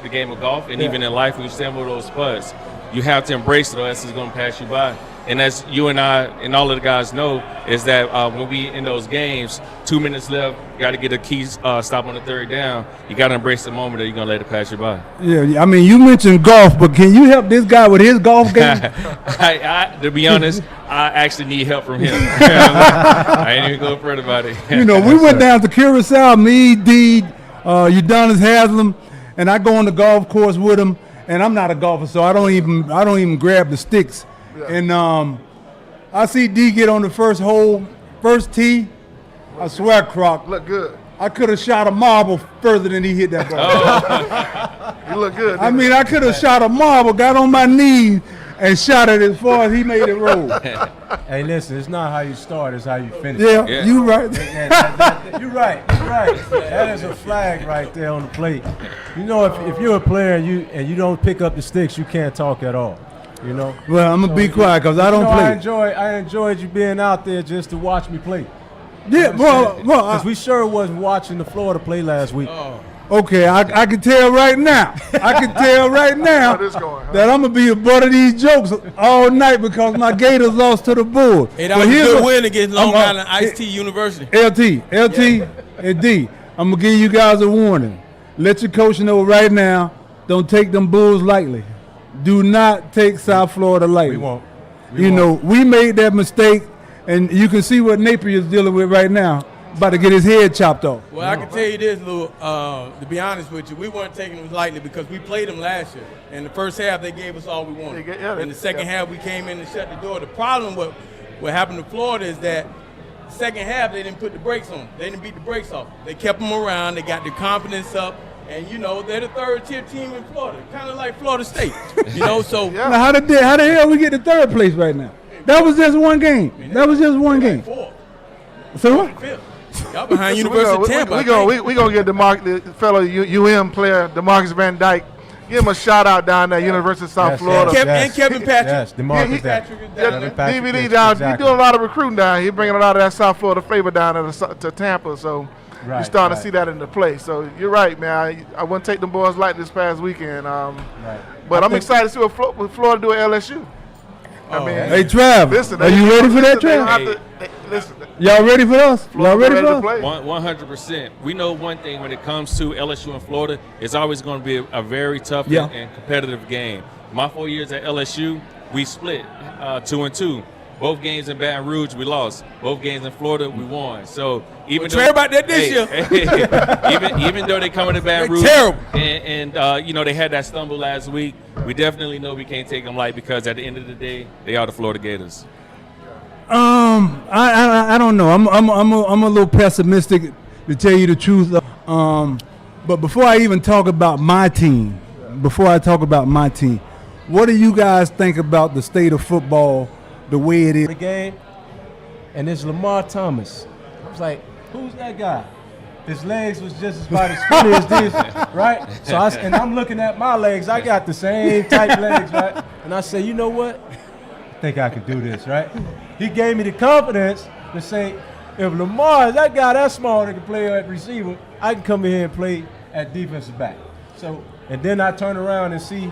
the game of golf, and even in life, when you stand with those putts, you have to embrace it, or else it's going to pass you by. And as you and I and all of the guys know, is that when we in those games, 2 minutes left, got to get a key stop on the third down. You got to embrace the moment that you're going to let it pass you by. Yeah, I mean, you mentioned golf, but can you help this guy with his golf game? To be honest, I actually need help from him. I ain't even going further about it. You know, we went down to Curacao, me, D, Udonis Haslam, and I go on the golf course with him. And I'm not a golfer, so I don't even grab the sticks. Yeah. And I see D get on the first hole, first tee. I swear, Croc. Look good. I could have shot a marble further than he hit that ball. Oh. You look good. I mean, I could have shot a marble, got on my knees, and shot it as far as he made it roll. Hey, listen, it's not how you start, it's how you finish. Yeah. You right. You're right. That is a flag right there on the plate. You know, if you're a player and you don't pick up the sticks, you can't talk at all. You know. Well, I'm gonna be quiet because I don't play. I enjoyed you being out there just to watch me play. Yeah, well, because we sure wasn't watching the Florida play last week. Oh. Okay, I can tell right now. that I'm gonna be a butt of these jokes all night because my Gators lost to the Bulls. Hey, that was a good win against Long Island Ice-T University. LT, and D. I'm gonna give you guys a warning. Let your coach know right now. Don't take them Bulls lightly. Do not take South Florida lightly. We won't. We made that mistake, and you can see what Napier's dealing with right now. About to get his head chopped off. Well, I can tell you this, Lou. To be honest with you, we weren't taking them lightly because we played them last year. In the first half, they gave us all we wanted. In the second half, we came in and shut the door. The problem with what happened to Florida is that second half, they didn't put the brakes on. They didn't beat the brakes off. They kept them around. They got their confidence up. And, they're the third-tier team in Florida, kind of like Florida State. So. Now, how the hell we get to third place right now? That was just one game. So what? Y'all behind University of Tampa. We're going to get the fellow player, DeMarcus Van Dyke. Give him a shout-out down there, University of South Florida. And Kevin Patrick. Yes, DeMarcus Patrick. DVD down. Exactly. He's doing a lot of recruiting down. He's bringing a lot of that South Florida flavor down to Tampa. So you're starting to see that in the play. So you're right, man. I wouldn't take them boys light this past weekend. But I'm excited to see what Florida do at LSU. Hey, Trav, are you ready for that, Trav? Listen. Y'all ready for us? Y'all ready for us? 100%. We know one thing when it comes to LSU and Florida, it's always going to be a very tough and competitive game. My 4 years at LSU, we split 2-2. Both games in Baton Rouge, we lost. Both games in Florida, we won. So even though about that this year, even though they come into Baton Rouge, and they had that stumble last week, we definitely know we can't take them light because at the end of the day, they are the Florida Gators. I don't know. I'm a little pessimistic to tell you the truth. But before I even talk about my team, what do you guys think about the state of football? The way it is. The game, and it's Lamar Thomas. I was like, who's that guy? His legs was just as about as skinny as this, right? So I'm looking at my legs. I got the same type legs, right? And I say, you know what? I think I could do this, right? He gave me the confidence to say, if Lamar is that guy that small that can play at receiver, I can come in here and play at defensive back. So, and then I turn around and see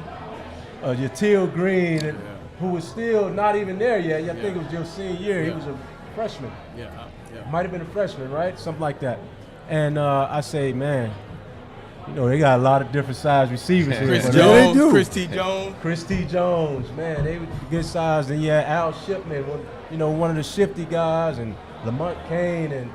Yatil Green, who was still not even there yet. I think it was your senior year. He was a freshman. Might have been a freshman, right? Something like that. And I say, man, they got a lot of different size receivers here. Chris T. Jones, man, they were good size. And Al Shipman, one of the shifty guys, and Lamont Kane and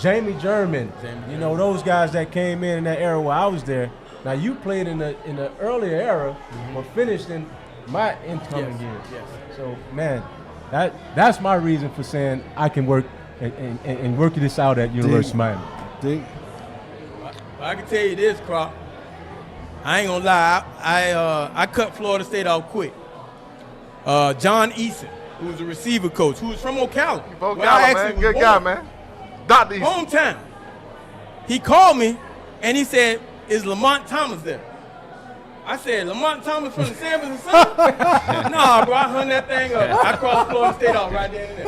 Jamie German. Those guys that came in that era where I was there. Now you played in the earlier era, but finished in my incoming years. Yes. So, man, that's my reason for saying I can work and work this out at University of Miami. I can tell you this, Croc. I ain't gonna lie. I cut Florida State off quick. John Eason, who was a receiver coach, who was from Ocala. Ocala, man. Good guy, man. Dr. Eason. Hometown. He called me, and he said, "Is Lamont Thomas there?" I said, Lamont Thomas from the San Francisco? Nah, bro, I hung that thing up. I crossed Florida State off right there and there.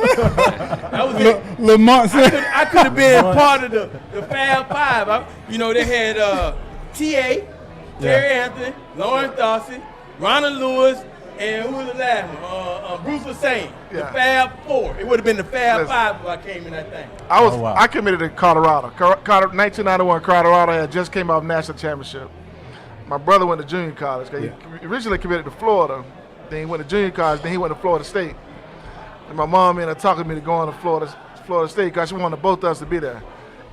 That was it. Lamont said, I could have been part of the Fab Five. They had T.A., Terry Anthony, Lawrence Darcy, Ronald Lewis, and who was the last one? Bruce Hussein. The Fab Four. It would have been the Fab Five if I came in that thing. I committed to Colorado. 1991 Colorado had just came off national championship. My brother went to junior college. He originally committed to Florida. Then he went to junior college. Then he went to Florida State. And my mom ended up talking to me to go on to Florida State because she wanted both of us to be there.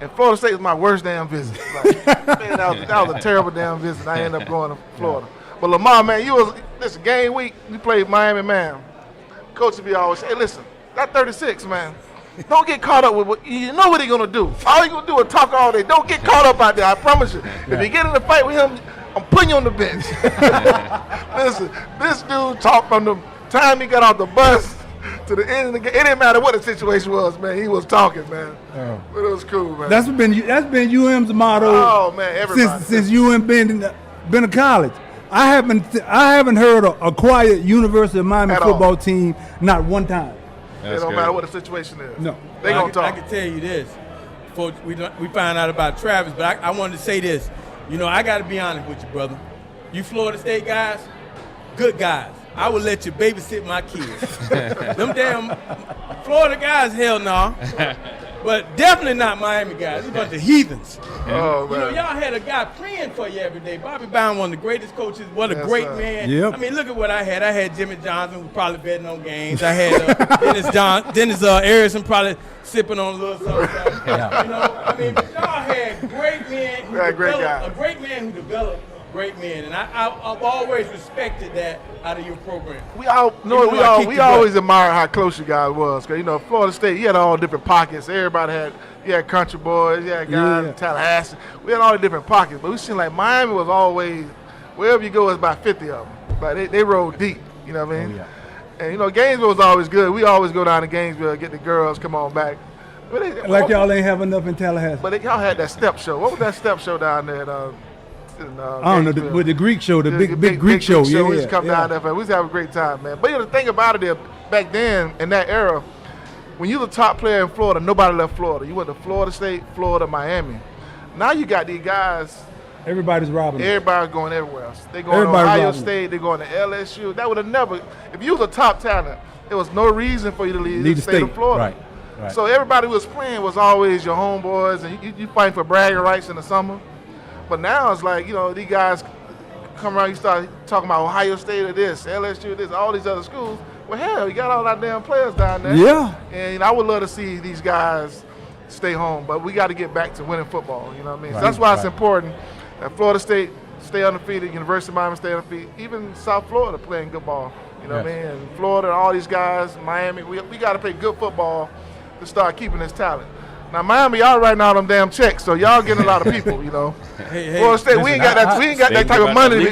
And Florida State was my worst damn visit. Like, man, that was a terrible damn visit. I ended up going to Florida. But Lamar, man, listen, game week, we played Miami, man. Coach would be always, hey, listen, that 36, man, don't get caught up with what, you know what he's going to do. All he's going to do is talk all day. Don't get caught up out there, I promise you. If you get in a fight with him, I'm putting you on the bench. Listen, this dude talked from the time he got off the bus to the end of the game. It didn't matter what the situation was, man. He was talking, man. Oh. But it was cool, man. That's been UM's motto. Oh, man, everybody. Since UM been to college. I haven't heard a quiet University of Miami football team not one time. It don't matter what the situation is. No. They gonna talk. I can tell you this. Before we find out about Travis, but I wanted to say this. You know, I got to be honest with you, brother. You Florida State guys, good guys. I would let you babysit my kids. Them damn Florida guys, hell no. But definitely not Miami guys. It's a bunch of heathens. Oh, man. You know, y'all had a guy praying for you every day. Bobby Brown, one of the greatest coaches. What a great man. Yep. I mean, look at what I had. I had Jimmy Johnson, who probably betting on games. I had Dennis Harrison probably sipping on a little something. Yeah. You know, I mean, but y'all had great men who a great man who developed great men, and I've always respected that out of your program. We always admire how close you guys was, because you know Florida State, you had all different pockets. Everybody had country boys, you had guys in Tallahassee. We had all the different pockets, but we seemed like Miami was always wherever you go, it's about 50 of them. Like they rolled deep, you know what I mean? Oh, yeah. And you know Gainesville was always good. We always go down to Gainesville, get the girls, come on back. Like y'all ain't have enough in Tallahassee. But y'all had that step show. What was that step show down there? I don't know, with the Greek show, the big Greek show. Yeah, we used to come down there. We used to have a great time, man. But you know, the thing about it is, back then, in that era, when you were the top player in Florida, nobody left Florida. You went to Florida State, Florida, Miami. Now you got these guys. Everybody's robbing. Everybody's going everywhere else. They're going to Ohio State. They're going to LSU. That would have never, if you was a top talent, there was no reason for you to leave the state of Florida. Right. So everybody who was playing was always your homeboys, and you fighting for bragging rights in the summer. But now it's like, you know, these guys come around, you start talking about Ohio State or this, LSU this, all these other schools. Well, hell, you got all our damn players down there. Yeah. And you know, I would love to see these guys stay home, but we got to get back to winning football, you know what I mean? So that's why it's important that Florida State stay undefeated, University of Miami stay undefeated, even South Florida playing good ball, you know what I mean? And Florida, all these guys, Miami, we got to play good football to start keeping this talent. Now Miami, y'all writing all them damn checks, so y'all getting a lot of people, you know. Florida State, we ain't got that type of money.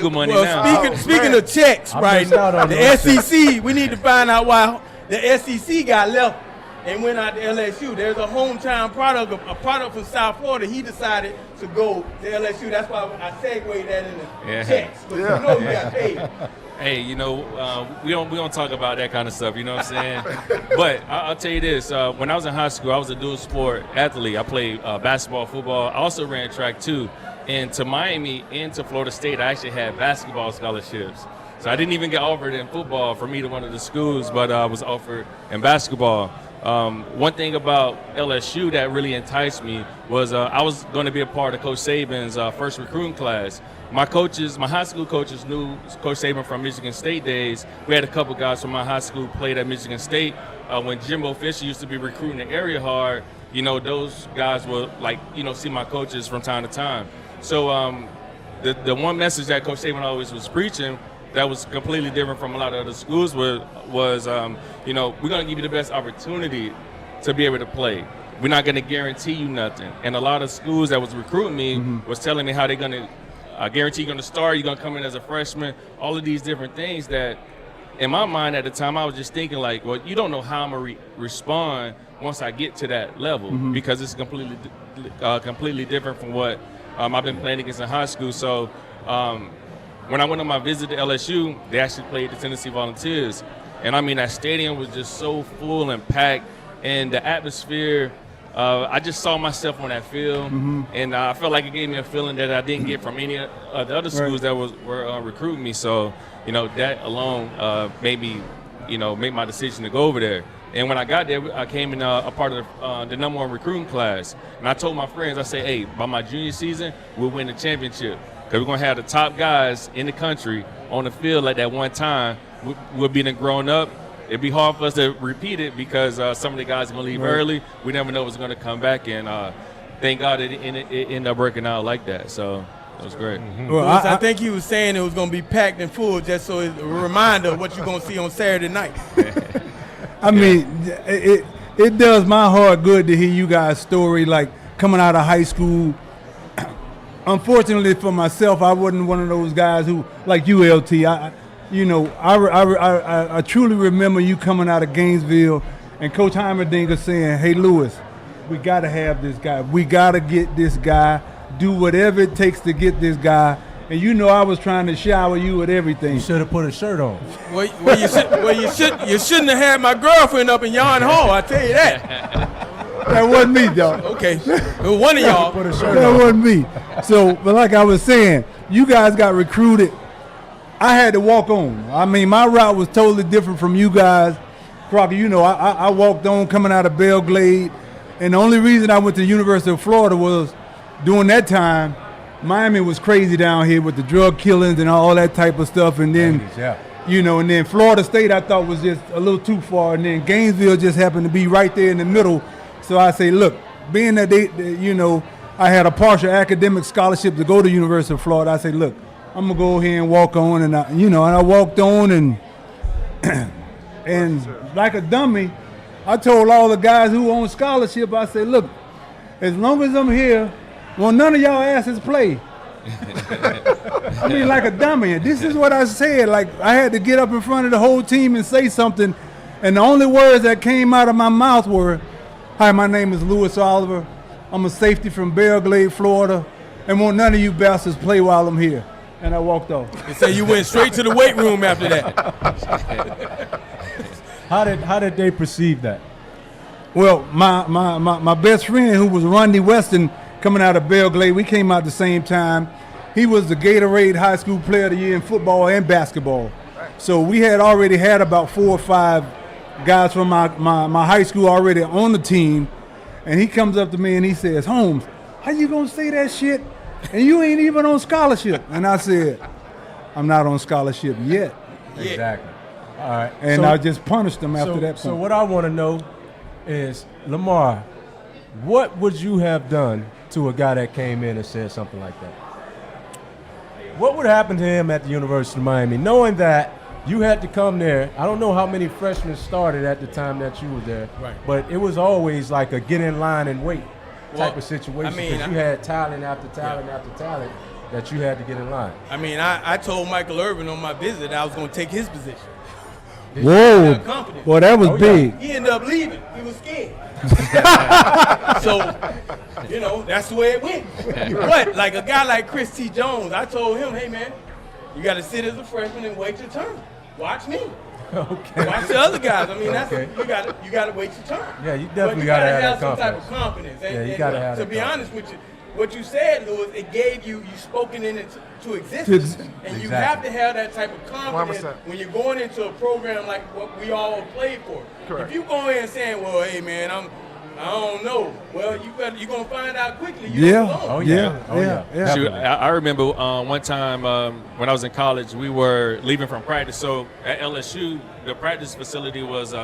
Speaking of checks, right now, the SEC, we need to find out why the SEC got left and went out to LSU. There's a hometown product, a product from South Florida. He decided to go to LSU. That's why I segued that in the checks. But you know he got paid. Hey, you know, we don't talk about that kind of stuff, you know what I'm saying? But I'll tell you this, when I was in high school, I was a dual sport athlete. I played basketball, football. I also ran track too. And to Miami and to Florida State, I actually had basketball scholarships. So I didn't even get offered in football from either one of the schools, but I was offered in basketball. One thing about LSU that really enticed me was I was going to be a part of Coach Saban's first recruiting class. My high school coaches knew Coach Saban from Michigan State days. We had a couple guys from my high school played at Michigan State. When Jimbo Fisher used to be recruiting the area hard, you know, those guys would, like, you know, see my coaches from time to time. So the one message that Coach Saban always was preaching that was completely different from a lot of other schools was you know, we're going to give you the best opportunity to be able to play. We're not going to guarantee you nothing. And a lot of schools that was recruiting me was telling me how they're going to guarantee you're going to start, you're going to come in as a freshman, all of these different things that, in my mind at the time, I was just thinking like, well, you don't know how I'm going to respond once I get to that level because it's completely different from what I've been playing against in high school. So when I went on my visit to LSU, they actually played the Tennessee Volunteers. And I mean, that stadium was just so full and packed, and the atmosphere I just saw myself on that field, and I felt like it gave me a feeling that I didn't get from any of the other schools that were recruiting me. So, that alone made me, make my decision to go over there. And when I got there, I came in a part of the number 1 recruiting class. And I told my friends, I said, hey, by my junior season, we'll win the championship. Because we're going to have the top guys in the country on the field at that one time. We're being grown up. It'd be hard for us to repeat it because some of the guys are going to leave early. We never know what's going to come back. And thank God it ended up working out like that. So it was great. Well, I think he was saying it was going to be packed and full just so it's a reminder of what you're going to see on Saturday night. I mean, it does my heart good to hear you guys' story, like coming out of high school. Unfortunately for myself, I wasn't one of those guys who, like you, LT. I truly remember you coming out of Gainesville and Coach Heimerdinger saying, hey, Lewis, we got to have this guy. We got to get this guy. Do whatever it takes to get this guy. And I was trying to shower you with everything. You should have put a shirt on. You shouldn't have had my girlfriend up in Yon Hall, I tell you that. That wasn't me, though. Okay, one of y'all. Put a shirt That on. wasn't me. So, but like I was saying, you guys got recruited. I had to walk on. I mean, my route was totally different from you guys. Crocker, I walked on coming out of Belgrade. And the only reason I went to the University of Florida was during that time, Miami was crazy down here with the drug killings and all that type of stuff. And then, and then Florida State I thought was just a little too far. And then Gainesville just happened to be right there in the middle. So I say, look, being that I had a partial academic scholarship to go to the University of Florida, I say, look, I'm going to go here and walk on. And I walked on and like a dummy, I told all the guys who on scholarship, I said, look, as long as I'm here, well, none of y'all asses play. I mean, like a dummy. This is what I said. Like, I had to get up in front of the whole team and say something. And the only words that came out of my mouth were, hi, my name is Lewis Oliver. I'm a safety from Belgrade, Florida. And won't none of you bastards play while I'm here. And I walked off. They say you went straight to the weight room after that. How did they perceive that? Well, my best friend, who was Rodney Weston, coming out of Belgrade, we came out the same time. He was the Gatorade High School Player of the Year in football and basketball. So we had already had about 4 or 5 guys from my high school already on the team. And he comes up to me and he says, Holmes, how you going to say that shit? And you ain't even on scholarship. And I said, I'm not on scholarship yet. Exactly. All right. And I just punished him after that point. So what I want to know is, Lamar, what would you have done to a guy that came in and said something like that? What would happen to him at the University of Miami, knowing that you had to come there? I don't know how many freshmen started at the time that you were there, right, but it was always like a get in line and wait type of situation. I mean, because you had talent after talent after talent that you had to get in line. I mean, I told Michael Irvin on my visit I was going to take his position. Whoa. Well, that was big. He ended up leaving. He was scared. So, that's the way it went. But like a guy like Chris T. Jones, I told him, hey, man, you got to sit as a freshman and wait your turn. Watch me. Okay. Watch the other guys. I mean, that's you got to wait your turn. Yeah, you definitely got to have some type of confidence. And, you got to have. To be honest with you, what you said, Lewis, it gave you spoken into existence, and you have to have that type of confidence 100%. when you're going into a program like what we all played for. Correct. If you go in saying, "Well, hey man, I don't know," well, you're gonna find out quickly. Yeah. Shoot, I remember one time when I was in college, we were leaving from practice. So at LSU, the practice facility was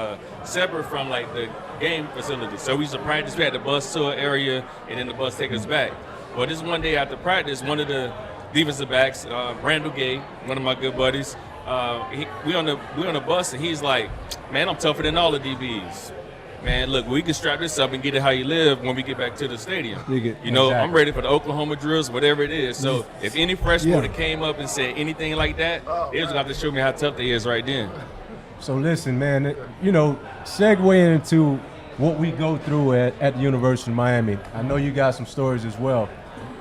separate from like the game facility. So we used to practice. We had the bus to an area, and then the bus take us back. Well, this one day after practice, one of the defensive backs, Randall Gay, one of my good buddies, we on the bus, and he's like, "Man, I'm tougher than all the DBs. Man, look, we can strap this up and get it how you live when we get back to the stadium. I'm ready for the Oklahoma drills, whatever it is. So if any freshman would have came up and said anything like that, they was going to have to show me how tough they is right then." So listen, man, segue into what we go through at the University of Miami. I know you got some stories as well.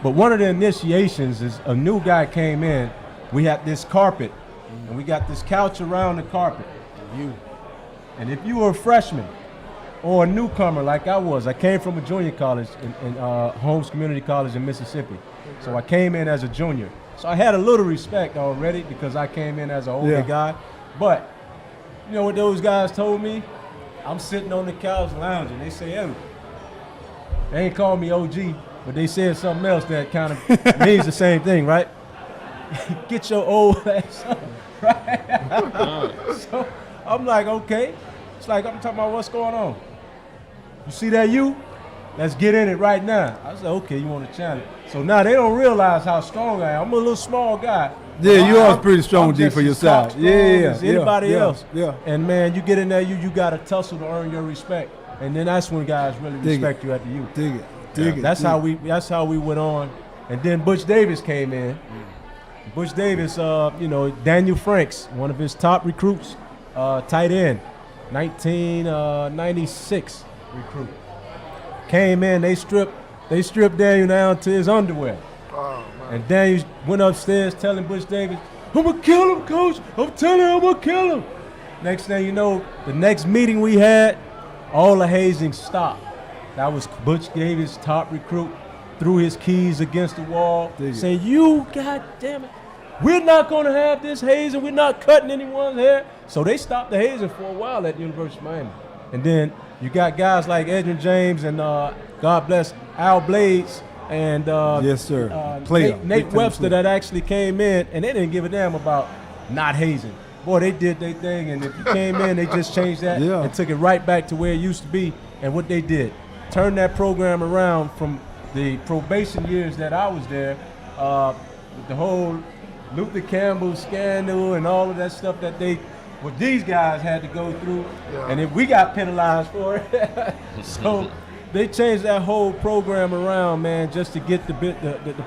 But one of the initiations is a new guy came in. We had this carpet, and we got this couch around the carpet. And if you were a freshman, or a newcomer like I was. I came from a junior college in Holmes Community College in Mississippi. So I came in as a junior. So I had a little respect already because I came in as an older guy. But you know what those guys told me? I'm sitting on the couch lounging. They say, hey, they ain't called me OG, but they said something else that kind of means the same thing, right? Get your old ass up, right? So I'm like, okay. It's like I'm talking about what's going on. You see that you? Let's get in it right now. I said, okay, you want to challenge. So now they don't realize how strong I am. I'm a little small guy. Yeah, you are pretty strong, G, for your size. As anybody else. Yeah. And man, you get in there, you got to tussle to earn your respect. And then that's when guys really respect you after you. Dig it. That's how we went on. And then Butch Davis came in. Butch Davis, Daniel Franks, one of his top recruits, tight end, 1996 recruit. Came in, they stripped Daniel down to his underwear. Oh, man. And Daniel went upstairs telling Butch Davis, I'm going to kill him, coach. I'm telling him I'm going to kill him. Next thing you know, the next meeting we had, all the hazing stopped. That was Butch Davis, top recruit, threw his keys against the wall, saying, you, God damn it, we're not going to have this hazing. We're not cutting anyone's hair. So they stopped the hazing for a while at the University of Miami. And then you got guys like Edwin James and God bless Al Blades and yes, sir. Nate Webster that actually came in, and they didn't give a damn about not hazing. Boy, they did their thing, and if you came in, they just changed that and took it right back to where it used to be. And what they did, turned that program around from the probation years that I was there, with the whole Luther Campbell scandal and all of that stuff that what these guys had to go through, and then we got penalized for it. So they changed that whole program around, man, just to get the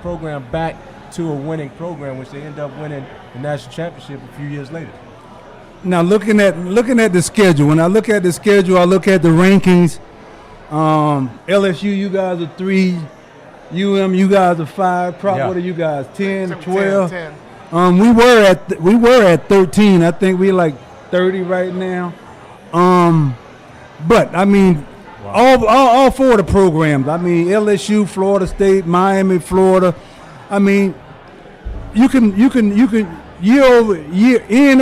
program back to a winning program, which they ended up winning the national championship a few years later. Now looking at the schedule, when I look at the schedule, I look at the rankings. LSU, you guys are 3. You guys are 5. What are you guys? 10, 12. 10. We were at 13. I think we're like 30 right now. But I mean, all 4 of the programs. I mean, LSU, Florida State, Miami, Florida. I mean, you can year over year, year in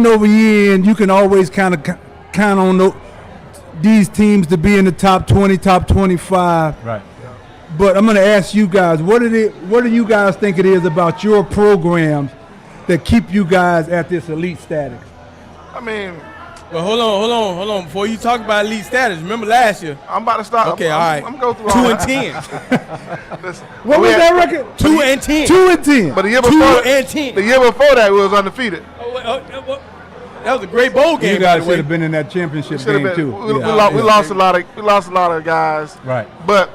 over year, and you can always kind of count on these teams to be in the top 20, top 25. Right. But I'm going to ask you guys, what do you guys think it is about your programs that keep you guys at this elite status? I mean, well, hold on. Before you talk about elite status, remember last year? I'm about to start. Okay, all right. I'm going through all 2-10. What was that record? 2-10. 2-10. But the year before that, we was undefeated. That was a great bowl game. You guys should have been in that championship game too. We lost a lot of guys. Right. But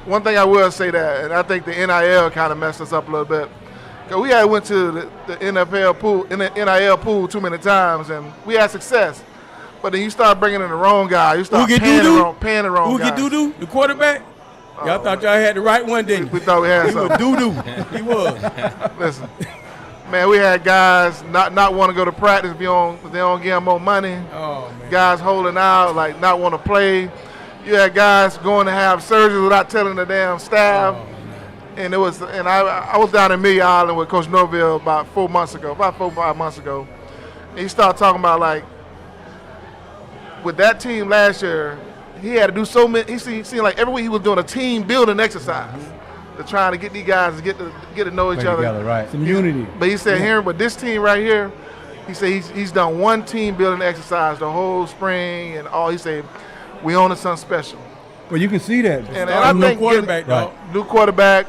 one thing I will say that, and I think the NIL kind of messed us up a little bit. Cause we had went to the NFL pool, in the NIL pool too many times, and we had success. But then you start bringing in the wrong guy. You start paying the wrong guy. Doo-doo, the quarterback? Y'all thought y'all had the right one, didn't you? We thought we had something. Doo-doo. He was. Listen, man, we had guys not want to go to practice if they don't give them more money. Oh, man. Guys holding out, like not want to play. You had guys going to have surgeries without telling the damn staff. Oh, and I was down in Million Island with Coach Norville about 4 or 5 months ago. And he started talking about, like, with that team last year, he had to do so many. He seemed like every week he was doing a team building exercise to trying to get these guys to get to know each other. Together, right. Some unity. But he said but this team right here, he said he's done one team building exercise the whole spring and all. He said we on to something special. Well, you can see that. And I think new quarterback,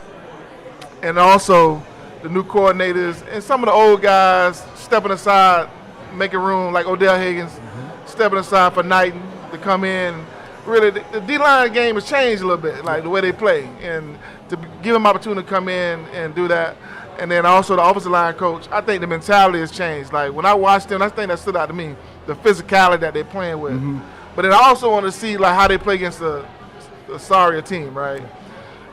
and also the new coordinators and some of the old guys stepping aside, making room, like Odell Higgins, stepping aside for Knighton to come in. Really, the D-line game has changed a little bit, like the way they play, and to give them opportunity to come in and do that. And then also the offensive line coach, I think the mentality has changed. Like when I watched them, that's the thing that stood out to me, the physicality that they're playing with. But then I also want to see like how they play against the sorrier team, right?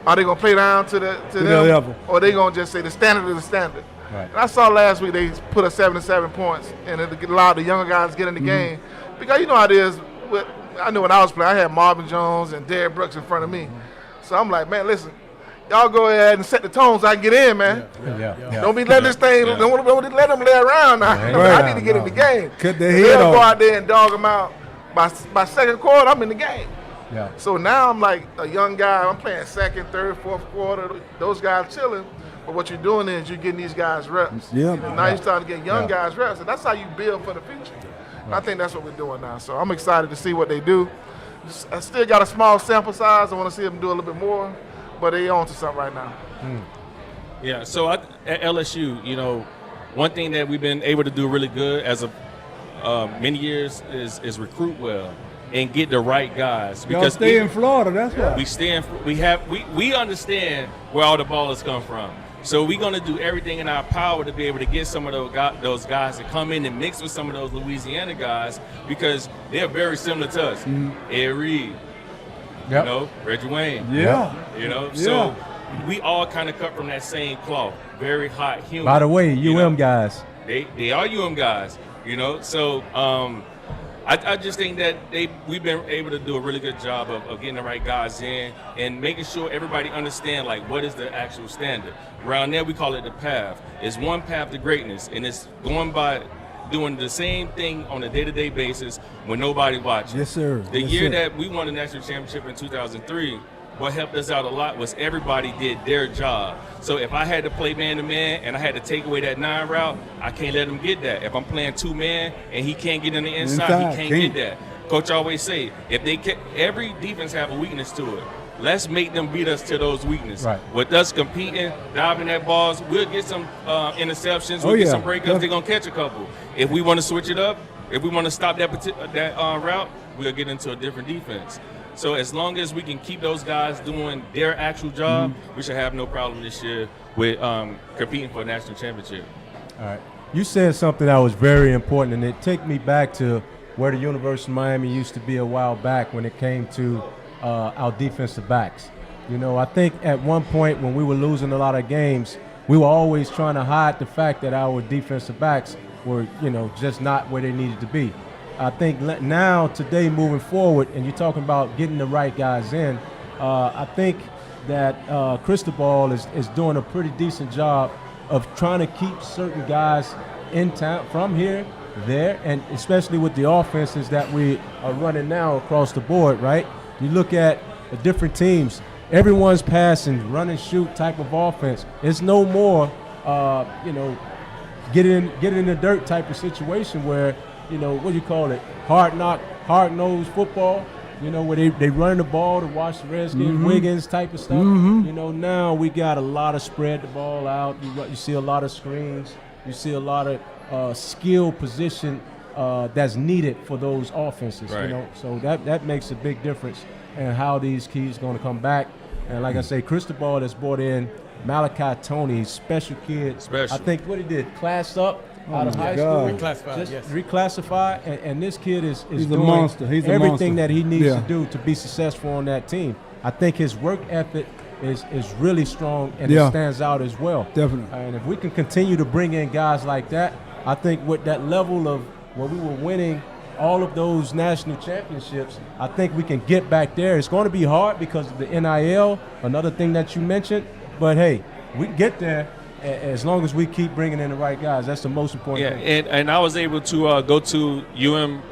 Are they gonna play down to them, level, or are they gonna just say the standard is the standard? Right. And I saw last week they put up 77 points, and it allowed the younger guys to get in the game, because you know how it is. I knew when I was playing, I had Marvin Jones and Derrick Brooks in front of me. So I'm like, man, listen, y'all go ahead and set the tone so I can get in, man. Don't be letting this thing, don't let them lay around now. I need to get in the game. Cut their head off. They'll go out there and dog them out. By second quarter, I'm in the game. Yeah. So now I'm like a young guy. I'm playing second, third, fourth quarter. Those guys chilling. But what you're doing is you're getting these guys reps. Yeah. Now you're starting to get young guys reps. And that's how you build for the future. And I think that's what we're doing now. So I'm excited to see what they do. I still got a small sample size. I want to see them do a little bit more. But they on to something right now. Yeah, so at LSU, you know, one thing that we've been able to do really good as of many years is recruit well and get the right guys. Because stay in Florida, that's why. We understand where all the ballers come from. So we're going to do everything in our power to be able to get some of those guys to come in and mix with some of those Louisiana guys because they're very similar to us. Ed Reed, you know, Reggie Wayne. Yeah. You know, so we all kind of cut from that same cloth. Very hot, humid. By the way, UM guys. They are UM guys, you know. So I just think that we've been able to do a really good job of getting the right guys in and making sure everybody understand like what is the actual standard. Around there we call it the path. It's one path to greatness, and it's going by doing the same thing on a day-to-day basis when nobody watches. Yes, sir. The year that we won the national championship in 2003, what helped us out a lot was everybody did their job. So if I had to play man-to-man and I had to take away that 9 route, I can't let him get that. If I'm playing 2-man and he can't get in the inside, he can't get that. Coach always say, every defense have a weakness to it. Let's make them beat us to those weaknesses. Right. With us competing, diving at balls, we'll get some interceptions, we'll get some breakups, they're going to catch a couple. If we want to switch it up, if we want to stop that route, we'll get into a different defense. So as long as we can keep those guys doing their actual job, we should have no problem this year with competing for a national championship. All right. You said something that was very important, and it took me back to where the University of Miami used to be a while back when it came to our defensive backs. You know, I think at one point when we were losing a lot of games, we were always trying to hide the fact that our defensive backs were, you know, just not where they needed to be. I think now, today, moving forward, and you're talking about getting the right guys in, I think that Cristobal is doing a pretty decent job of trying to keep certain guys in town from here, there, and especially with the offenses that we are running now across the board, right? You look at the different teams, everyone's passing, run and shoot type of offense. It's no more, you know, get in the dirt type of situation where, you know, what do you call it? Hard-nosed football, you know, where they run the ball to watch the Redskins, Wiggins type of stuff. You know, now we got a lot of spread the ball out. You see a lot of screens. You see a lot of skill position that's needed for those offenses, you know. So that makes a big difference in how these keys going to come back. And like I say, Cristobal has brought in Malachi Tony, special kid. I think what he did, class up out of high school. Reclassified, and this kid is doing a monster. He's everything that he needs to do to be successful on that team. I think his work ethic is really strong, and it stands out as well. Definitely. And if we can continue to bring in guys like that, I think with that level of where we were winning all of those national championships, I think we can get back there. It's going to be hard because of the NIL, another thing that you mentioned, but hey, we can get there. As long as we keep bringing in the right guys, that's the most important thing. And I was able to go to UM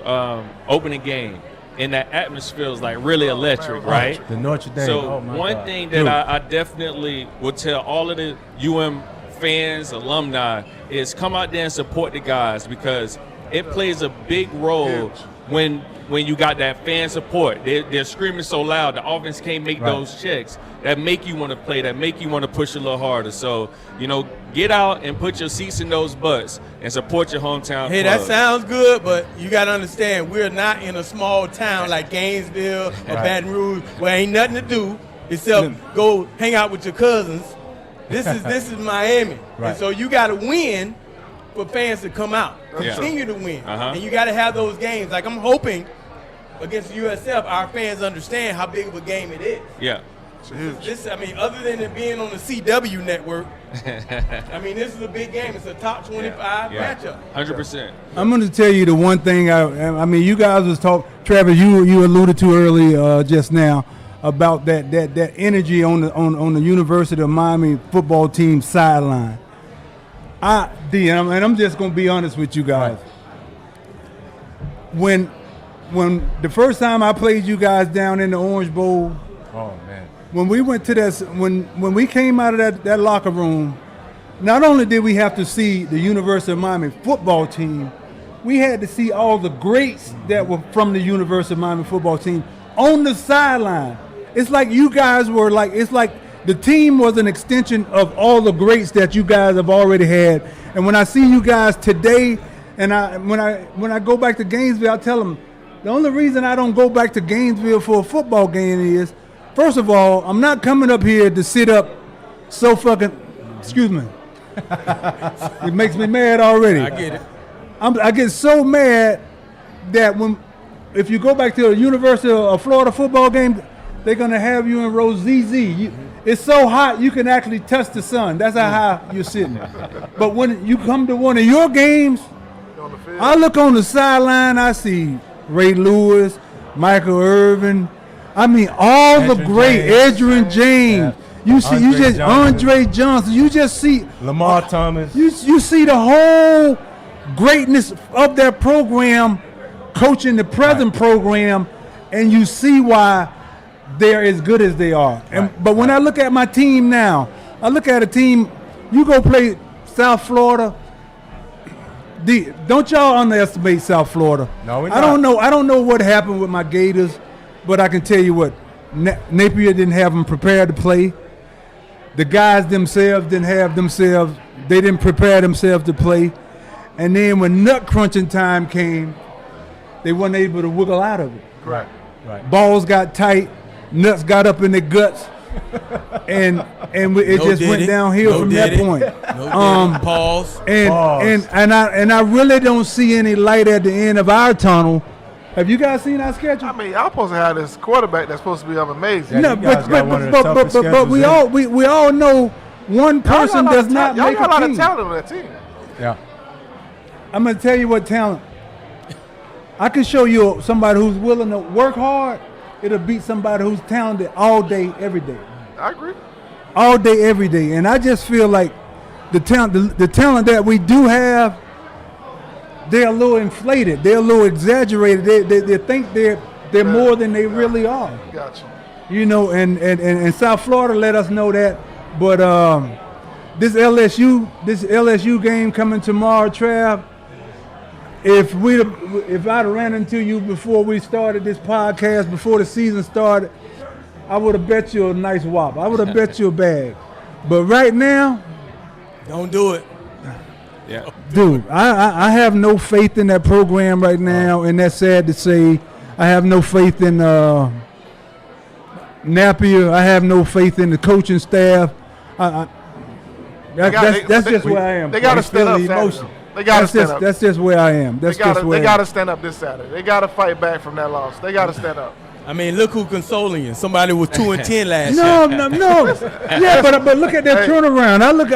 opening game, and that atmosphere is like really electric, right? The Notre Dame. So one thing that I definitely would tell all of the UM fans, alumni, is come out there and support the guys because it plays a big role when you got that fan support. They're screaming so loud, the offense can't make those checks. That make you want to play, that make you want to push a little harder. So, you know, get out and put your seats in those butts and support your hometown Hey, club. That sounds good, but you got to understand, we're not in a small town like Gainesville or Baton Rouge where ain't nothing to do except go hang out with your cousins. This is Miami. And so you got to win for fans to come out. Continue to win. And you got to have those games. Like I'm hoping against USF, our fans understand how big of a game it is. Yeah. This, I mean, other than it being on the CW network, I mean, this is a big game. It's a top 25 matchup. 100%. I'm going to tell you the one thing. I mean, you guys was talking. Travis, you alluded to early just now about that energy on the University of Miami football team sideline. And I'm just going to be honest with you guys. When the first time I played you guys down in the Orange Bowl, oh man, when we went to that, when we came out of that locker room, not only did we have to see the University of Miami football team, we had to see all the greats that were from the University of Miami football team on the sideline. It's like you guys were like, it's like the team was an extension of all the greats that you guys have already had. And when I see you guys today, and when I go back to Gainesville, I tell them, the only reason I don't go back to Gainesville for a football game is, first of all, I'm not coming up here to sit up so fucking, excuse me. It makes me mad already. I get it. I get so mad that if you go back to a University of Florida football game, they're going to have you in row ZZ. It's so hot you can actually touch the sun. That's how high you're sitting. But when you come to one of your games, I look on the sideline, I see Ray Lewis, Michael Irvin. I mean, all the great Adrian James. Yeah. Andre Johnson. You just see Lamar Thomas. You see the whole greatness of that program, coaching the present program, and you see why they're as good as they are. But when I look at my team now, I look at a team. You go play South Florida. Don't y'all underestimate South Florida. No, we're not. I don't know what happened with my Gators, but I can tell you what. Napier didn't have them prepared to play. The guys themselves they didn't prepare themselves to play. And then when nut crunching time came, they weren't able to wiggle out of it. Right. Balls got tight, nuts got up in their guts, and it just went downhill from that point. Pause. And I really don't see any light at the end of our tunnel. Have you guys seen our schedule? I mean, y'all supposed to have this quarterback that's supposed to be amazing. No, but we all know one person does not make a team. Y'all got a lot of talent on that team. Yeah. I'm gonna tell you what talent. I can show you somebody who's willing to work hard. It'll beat somebody who's talented all day, every day. I agree. All day, every day, and I just feel like the talent that we do have, they're a little inflated. They're a little exaggerated. They think they're more than they really are. Gotcha. You know, and South Florida let us know that. But this LSU game coming tomorrow, Trav. If I'd have ran into you before we started this podcast, before the season started, I would have bet you a nice whop. I would have bet you a bag. But right now, don't do it. Yeah, dude, I have no faith in that program right now, and that's sad to say. I have no faith in Napier. I have no faith in the coaching staff. That's just where I am. They got to stand up. Emotion. They got to stand up. That's just where I am. They got to stand up this Saturday. They got to fight back from that loss. They got to stand up. I mean, look who's consoling you. Somebody was 2-10 last year. No. Yeah, but look at that turnaround. I look.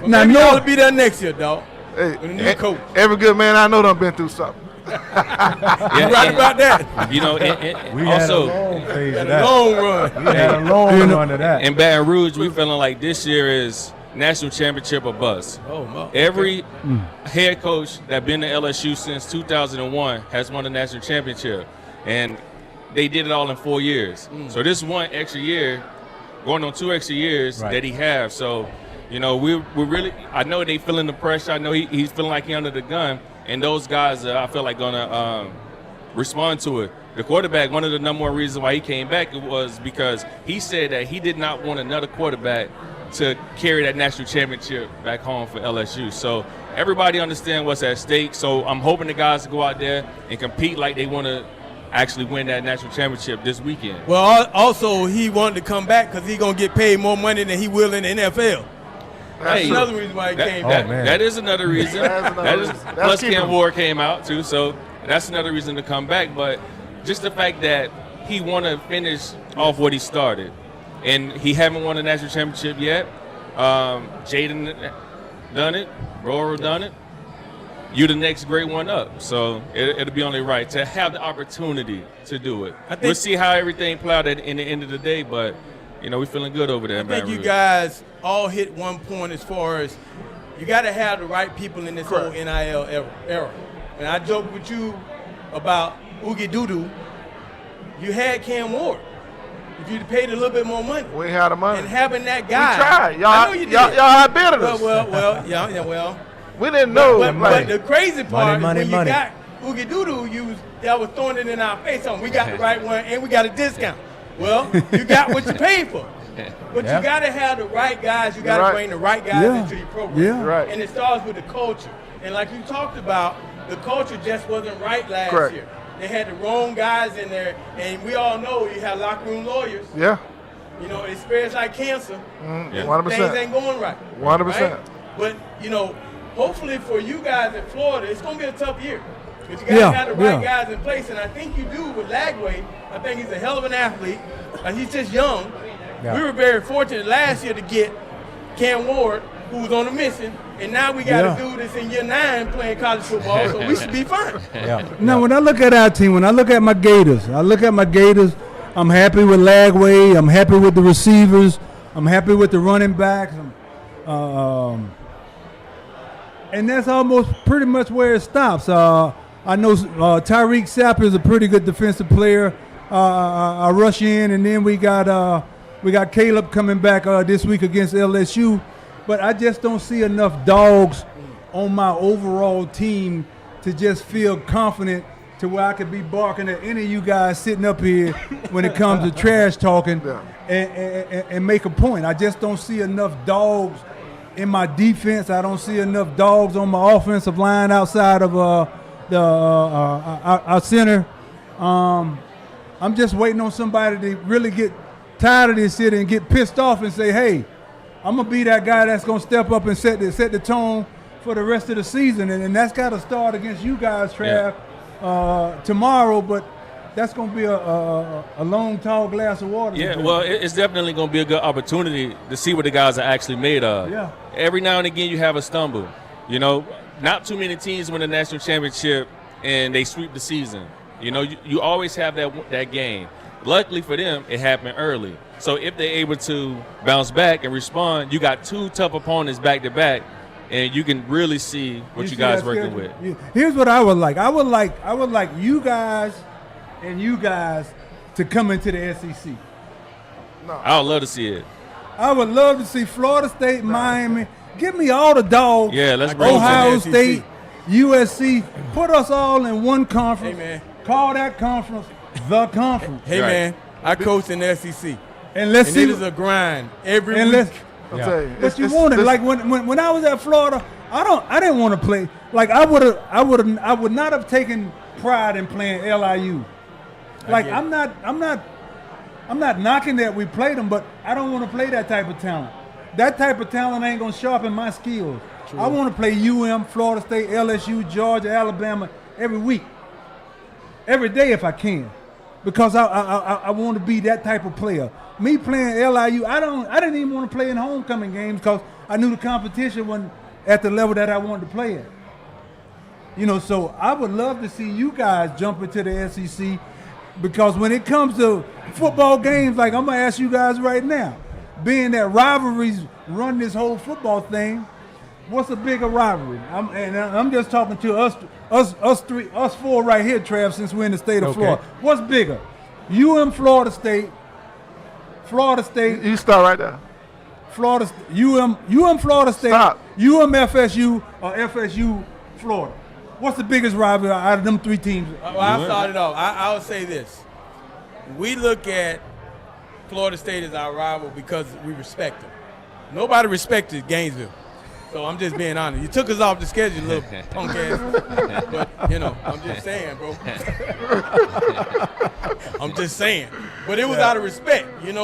Now, y'all will be there next year, dog. Hey, new coach. Every good man I know done been through something. You're right about that. You know, we also had a long run. We had a long run to that. In Baton Rouge, we feeling like this year is national championship or bust. Every head coach that been to LSU since 2001 has won a national championship, and they did it all in 4 years. So this one extra year, going on 2 extra years that he have. So, you know, we're really. I know they feeling the pressure. I know he's feeling like he under the gun, and those guys, I feel like gonna respond to it. The quarterback, one of the number one reasons why he came back was because he said that he did not want another quarterback to carry that national championship back home for LSU. So everybody understand what's at stake. So I'm hoping the guys to go out there and compete like they want to actually win that national championship this weekend. Well, also he wanted to come back because he's going to get paid more money than he will in the NFL. That's another reason why he came back. That is another reason. Plus Ken Ward came out too, so that's another reason to come back. But just the fact that he want to finish off what he started, and he haven't won a national championship yet, Jaden done it. Roro done it. You the next great one up. So it'll be only right to have the opportunity to do it. We'll see how everything play out in the end of the day, but, we're feeling good over there. I think you guys all hit one point as far as you got to have the right people in this whole NIL era. And I joked with you about Oogie Doodoo. You had Cam Ward. If you'd paid a little bit more money. We had the money. And having that guy. We tried. Y'all, I know you did. Y'all had better than us. Well. We didn't know. But the crazy part money, is when you got Oogie Doodoo, that was throwing it in our face on. We got the right one and we got a discount. Well, you got what you paid for. But you got to have the right guys. You got to bring the right guys into your program. Yeah. Right. And it starts with the culture. And like you talked about, the culture just wasn't right last year. They had the wrong guys in there. And we all know you have locker room lawyers. Yeah. It spreads like cancer. 100%. Things ain't going right. 100%. Right? But, hopefully for you guys in Florida, it's going to be a tough year. But you got to have the right guys in place. And I think you do with Lagway. I think he's a hell of an athlete. He's just young. Yeah. We were very fortunate last year to get Cam Ward, who was on a mission. And now we got a dude that's in year 9 playing college football, so we should be fine. Now, when I look at our team, when I look at my Gators, I'm happy with Lagway. I'm happy with the receivers. I'm happy with the running backs. And that's almost pretty much where it stops. I know Tyreek Sapp is a pretty good defensive player. I rush in, and then we got Caleb coming back this week against LSU. But I just don't see enough dogs on my overall team to just feel confident to where I could be barking at any of you guys sitting up here when it comes to trash talking and make a point. I just don't see enough dogs in my defense. I don't see enough dogs on my offensive line outside of our center. I'm just waiting on somebody to really get tired of this shit and get pissed off and say, hey, I'm going to be that guy that's going to step up and set the tone for the rest of the season. And that's got to start against you guys, Trav, tomorrow. But that's going to be a long, tall glass of water. Yeah, well, it's definitely going to be a good opportunity to see what the guys are actually made of. Yeah. Every now and again you have a stumble. Not too many teams win a national championship and they sweep the season. You always have that game. Luckily for them, it happened early. So if they're able to bounce back and respond, you got 2 tough opponents back-to-back, and you can really see what you guys working with. Here's what I would like. I would like you guys and you guys to come into the SEC. No. I would love to see it. I would love to see Florida State, Miami. Give me all the dogs. Yeah, let's go. Ohio State, USC. Put us all in one conference. Hey, man. Call that conference the conference. Hey, man, I coach in the SEC. And let's see. It is a grind every week. But you want it. Like when I was at Florida, I didn't want to play. Like I would not have taken pride in playing LIU. Like I'm not knocking that we played them, but I don't want to play that type of talent. That type of talent ain't gonna sharpen my skills. True. I want to play UM, Florida State, LSU, Georgia, Alabama every week, every day if I can, because I want to be that type of player. Me playing LIU, I didn't even want to play in homecoming games because I knew the competition wasn't at the level that I wanted to play at. So I would love to see you guys jump into the SEC, because when it comes to football games, like I'm gonna ask you guys right now, being that rivalries run this whole football thing, what's a bigger rivalry? I'm just talking to us four right here, Trav, since we're in the state of Florida. What's bigger? UM Florida State. You start right there. UM Florida State. Stop. UM FSU or FSU Florida. What's the biggest rivalry out of them 3 teams? Well, I'll start it off. I would say this. We look at Florida State as our rival because we respect them. Nobody respected Gainesville. So I'm just being honest. You took us off the schedule, little punk ass. But, I'm just saying, bro. I'm just saying. But it was out of respect. We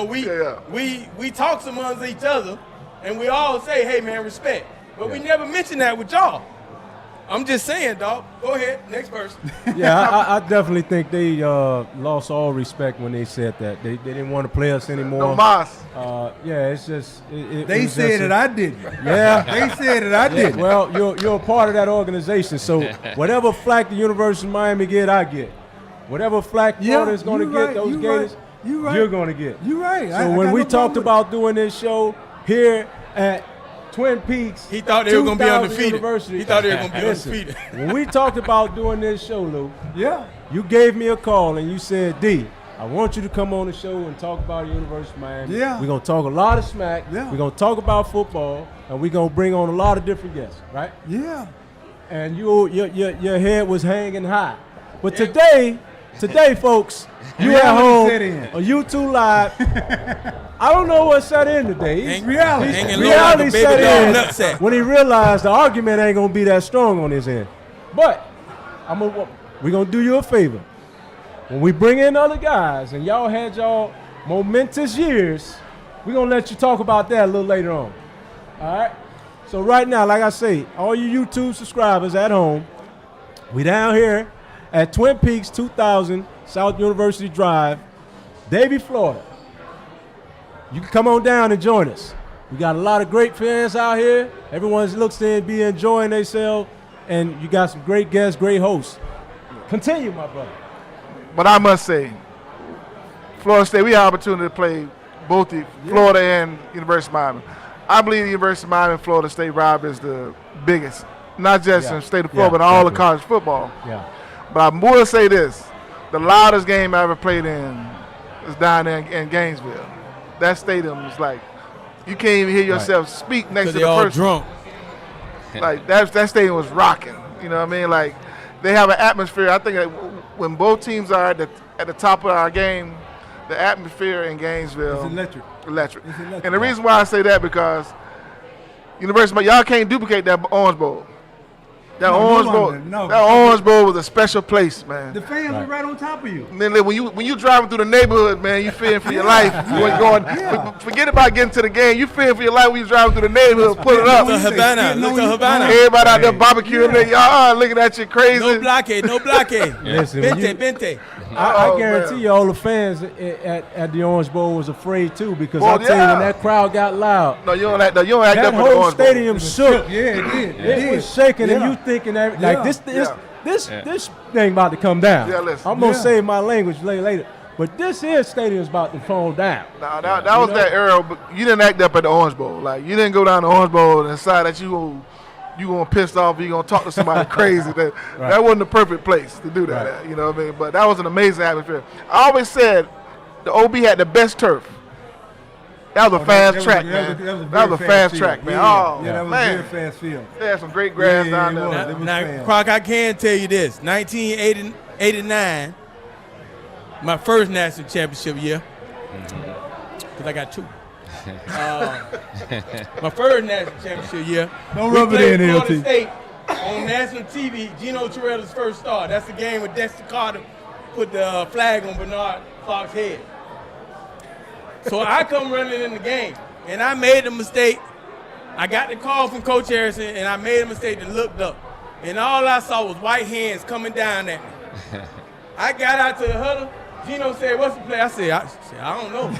talk amongst each other, and we all say, hey, man, respect. But we never mention that with y'all. I'm just saying, dog. Go ahead, next person. Yeah, I definitely think they lost all respect when they said that. They didn't want to play us anymore. No mas. Yeah, it's just. They said that I didn't. Yeah. They said that I didn't. Well, you're a part of that organization, so whatever flack the University of Miami get, I get. Whatever flack Florida is going to get, those Gators, you're going to get. You're right. So when we talked about doing this show here at Twin Peaks, he thought they were going to be undefeated. University. He thought they were going to be undefeated. When we talked about doing this show, Lou, you gave me a call and you said, D, I want you to come on the show and talk about the University of Miami. Yeah. We're going to talk a lot of smack. Yeah. We're going to talk about football, and we're going to bring on a lot of different guests, right? Yeah. And your head was hanging high. But today, folks, you at home on YouTube Live. I don't know what set in today. Reality set in when he realized the argument ain't gonna be that strong on his end. But we're gonna do you a favor. When we bring in other guys and y'all had y'all momentous years, we're gonna let you talk about that a little later on. All right. So right now, like I say, all you YouTube subscribers at home, we down here at Twin Peaks 2000 South University Drive, Davie, Florida. You can come on down and join us. We got a lot of great fans out here. Everyone looks to be enjoying themselves, and you got some great guests, great hosts. Continue, my brother. But I must say, Florida State, we have opportunity to play both the Florida and University of Miami. I believe the University of Miami and Florida State rivalry is the biggest, not just in the state of Florida, but all of college football. Yeah. But I will say this, the loudest game I ever played in is down there in Gainesville. That stadium is like, you can't even hear yourself speak next to the person. Drunk. Like, that stadium was rocking. You know what I mean? Like, they have an atmosphere. I think that when both teams are at the top of our game, the atmosphere in Gainesville It's electric. Electric. It's electric. And the reason why I say that because University, y'all can't duplicate that Orange Bowl. That Orange Bowl was a special place, man. The fans were right on top of you. And then when you driving through the neighborhood, man, you fearing for your life. You ain't going. Forget about getting to the game. You fearing for your life when you driving through the neighborhood. Pull it up. Look at Havana. Everybody out there barbecuing. There, y'all looking at you crazy. No blockade. Listen, Bente. I guarantee you all the fans at the Orange Bowl was afraid too, because I'll tell you, when that crowd got loud, no, you don't act up for the Orange Bowl. That whole stadium shook. Yeah, it did. It was shaking, and you thinking that, like this thing about to come down. Yeah, listen. I'm gonna say my language later, but this here stadium's about to fall down. Nah, that was that era. But you didn't act up at the Orange Bowl. Like, you didn't go down the Orange Bowl and decide that you gonna piss off, you gonna talk to somebody crazy. That wasn't the perfect place to do that at, you know what I mean? But that was an amazing atmosphere. I always said the OB had the best turf. That was a fast track, man. That was a fast track, man. Oh, that was man. a very fast field. They had some great grass down there. Now, Croc, I can tell you this. 1989, my first national championship year, because I got two. My first national championship year, Don't rub it in, Florida LT. State on national TV, Gino Torrella's first star. That's the game where Dexter Carter put the flag on Bernard Clark's head. So I come running in the game, and I made a mistake. I got the call from Coach Harrison, and I made a mistake and looked up. And all I saw was white hands coming down at me. I got out to the huddle. Gino said, "What's the play?" I said, I don't know.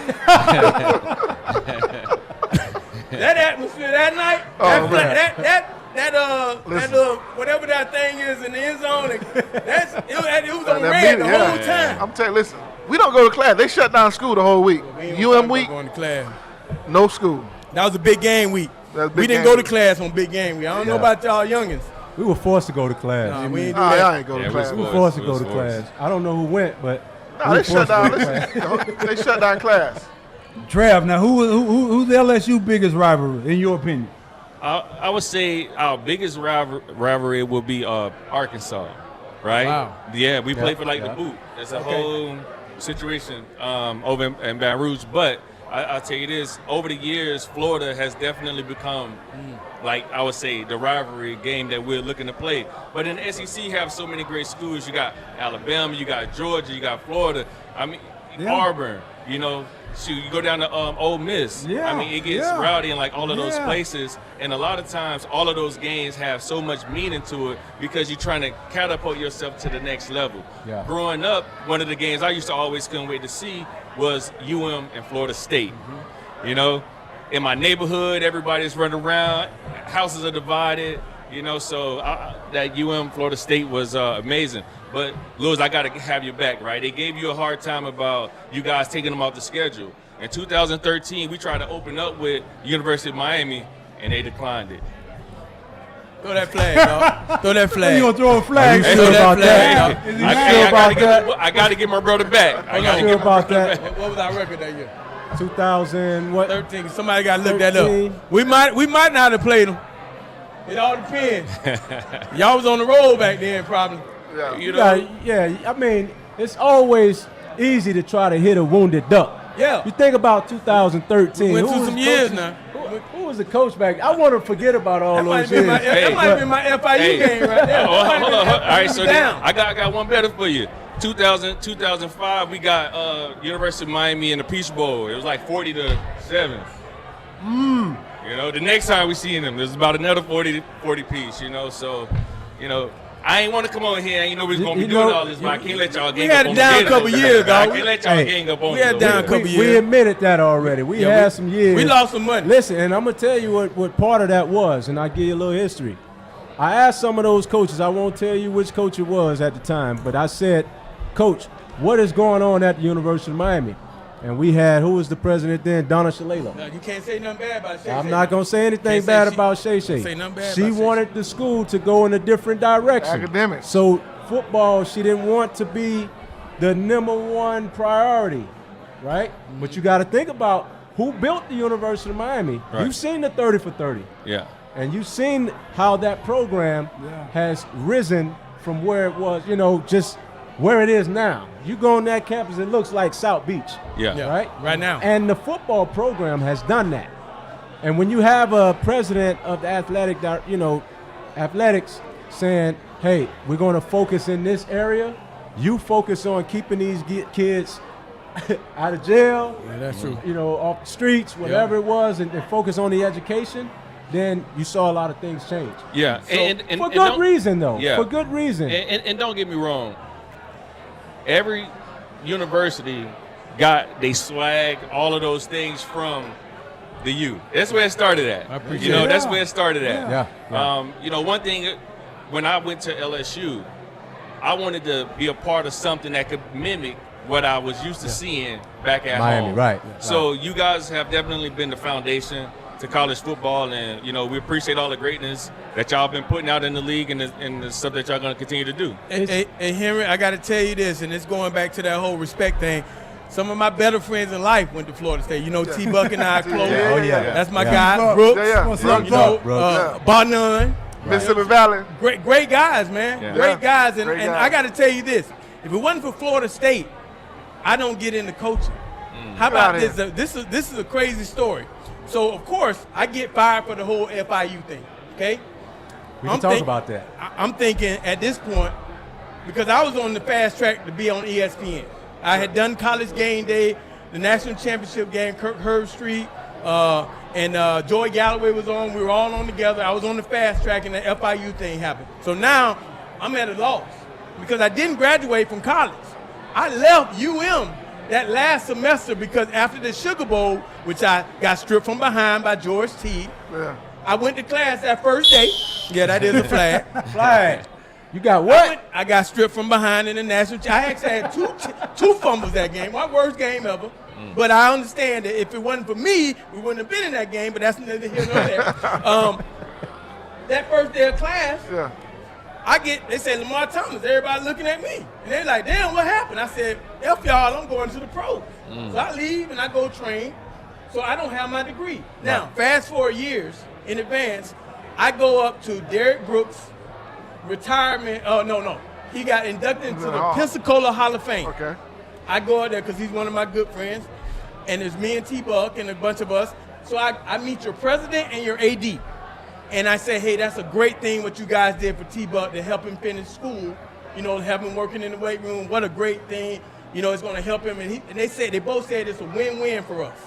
That atmosphere that night, whatever that thing is in the end zone, it was on red the whole time. I'm telling you, listen, we don't go to class. They shut down school the whole week. UM week, going to class. No school. That was a big game week. We didn't go to class on big game week. I don't know about y'all youngins. We were forced to go to class. No, we ain't do I that. ain't go to class. We were forced to go to class. I don't know who went, but they shut down. They shut down class. Trav, now who's the LSU biggest rivalry in your opinion? I would say our biggest rivalry will be Arkansas, right? Wow. Yeah, we play for the boot. It's a whole situation over in Baton Rouge. But I'll tell you this, over the years, Florida has definitely become, I would say, the rivalry game that we're looking to play. But in the SEC, you have so many great schools. You got Alabama, you got Georgia, you got Florida. I mean, Auburn. You know, shoot, you go down to Ole Miss. Yeah, I mean, it gets rowdy in like all of those places, and a lot of times, all of those games have so much meaning to it because you're trying to catapult yourself to the next level. Yeah. Growing up, one of the games I used to always couldn't wait to see was UM and Florida State. You know, in my neighborhood, everybody's running around, houses are divided. You know, so that UM Florida State was amazing. But, Lewis, I got to have your back, right? They gave you a hard time about you guys taking them off the schedule. In 2013, we tried to open up with University of Miami, and they declined it. Throw that flag, dog. Throw that flag. You gonna throw a flag? Are you sure about that? Is he sure about that? I got to get my brother back. I got to Sure get my about brother that? back. What was our record that year? 2000 what? 13. Somebody got to look that 13. up. We might not have played them. It all depends. Y'all was on the road back then, probably. Yeah. You know, I mean, it's always easy to try to hit a wounded duck. Yeah. You think about 2013. We went who through was some years coaching- now. Who was the coach back? I want to forget about all That might those have been years. that might have been my FIU game right there. Hold on. All right, so then down. I got one better for you. 2005, we got University of Miami in the Peach Bowl. It was like 40-7. You know, the next time we seen them, there's about another 40 piece. You know, so you know. I ain't want to come on here. I ain't know we was going to be doing all this, but I can't let y'all gang up on We had it down a couple years, I dog. can't let y'all gang up on we had it. down a couple We years. admitted that already. We had some years. We lost some money. Listen, and I'm going to tell you what part of that was, and I'll give you a little history. I asked some of those coaches, I won't tell you which coach it was at the time, but I said, Coach, what is going on at the University of Miami? And we had, who was the president then? Donna Shalala. No, you can't say nothing bad about Shay. I'm not going to say anything Can't say bad she- about Shay Shay. say nothing bad She about Shay wanted the school to go in a different direction. Academics. So football, she didn't want to be the number one priority, right? But you got to think about who built the University of Miami. Right. You've seen the 30 for 30. Yeah. And you've seen how that program has risen from where it was, you know, just where it is now. You go on that campus, it looks like South Beach. Yeah. Yeah. Right? Right now. And the football program has done that. And when you have a president of the athletics saying, hey, we're going to focus in this area, you focus on keeping these kids out of jail, Yeah, that's true. you know, off the streets, whatever it was, and focus on the education, then you saw a lot of things change. Yeah. So, and for good don't- reason, though. Yeah. For good reason. And don't get me wrong. Every university got they swag, all of those things from the U. That's where it started at. I appreciate you know, it. that's where it started at. Yeah. You know, one thing when I went to LSU, I wanted to be a part of something that could mimic what I was used to seeing back at Miami, home. right. So you guys have definitely been the foundation to college football, and you know we appreciate all the greatness that y'all been putting out in the league and the stuff that y'all going to continue to do. Hey, Henry, I got to tell you this, and it's going back to that whole respect thing. Some of my better friends in life went to Florida State. You know, T-Buck and I close. Yeah. That's my Yeah. guy. Brooks. Yeah. What's up, You know, Brooks? Barnum. Mississippi Valley. Great guys, man. Yeah. Great guys. And, Great and guys. I got to tell you this. If it wasn't for Florida State, I don't get into coaching. How about Get this? outta This is a crazy story. So, of course, I get fired for the whole FIU thing, okay? We can talk about that. I'm thinking at this point, because I was on the fast track to be on ESPN. I had done College Game Day, the national championship game, Kirk Herbstreit, and Joey Galloway was on. We were all on together. I was on the fast track, and the FIU thing happened. So now I'm at a loss because I didn't graduate from college. I left UM that last semester because after the Sugar Bowl, which I got stripped from behind by George Teague, Yeah. I went to class that first day. Yeah, that is a flag. Flag. You got what? I got stripped from behind in the national. I actually had two fumbles that game. My worst game ever. But I understand that if it wasn't for me, we wouldn't have been in that game. But that's neither here nor there. That first day of class, Yeah. they said Lamar Thomas. Everybody looking at me, and they're like, "Damn, what happened?" I said, "F y'all, I'm going to the pros." So I leave and I go train. So I don't have my degree. Now, fast forward years in advance, I go up to Derrick Brooks' retirement. Oh, no. He got inducted into the Oh. Pensacola Hall of Fame. Okay. I go out there because he's one of my good friends. And it's me and T-Buck and a bunch of us. So I meet your president and your AD. And I say, hey, that's a great thing what you guys did for T-Buck to help him finish school. You know, have him working in the weight room. What a great thing. it's going to help him. And they both said it's a win-win for us.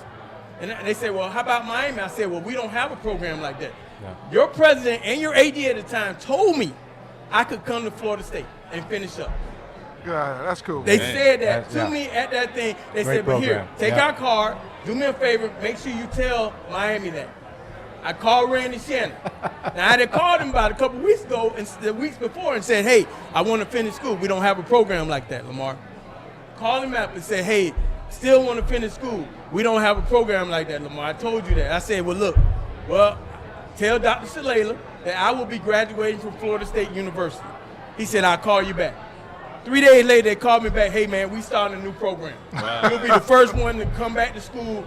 And they said, well, how about Miami? I said, well, we don't have a program like that. Yeah. Your president and your AD at the time told me I could come to Florida State and finish up. God, that's cool. They said that to me at that thing. They said, but here, take our card, do me a favor, make sure you tell Miami that. I called Randy Shannon. Now, I had called him about a couple weeks ago, and the weeks before, and said, hey, I want to finish school. We don't have a program like that, Lamar. Called him up and said, hey, still want to finish school. We don't have a program like that, Lamar. I told you that. I said, well, look, tell Dr. Shalala that I will be graduating from Florida State University. He said, I'll call you back. 3 days later, they called me back, hey, man, we starting a new program. Wow. You'll be the first one to come back to school,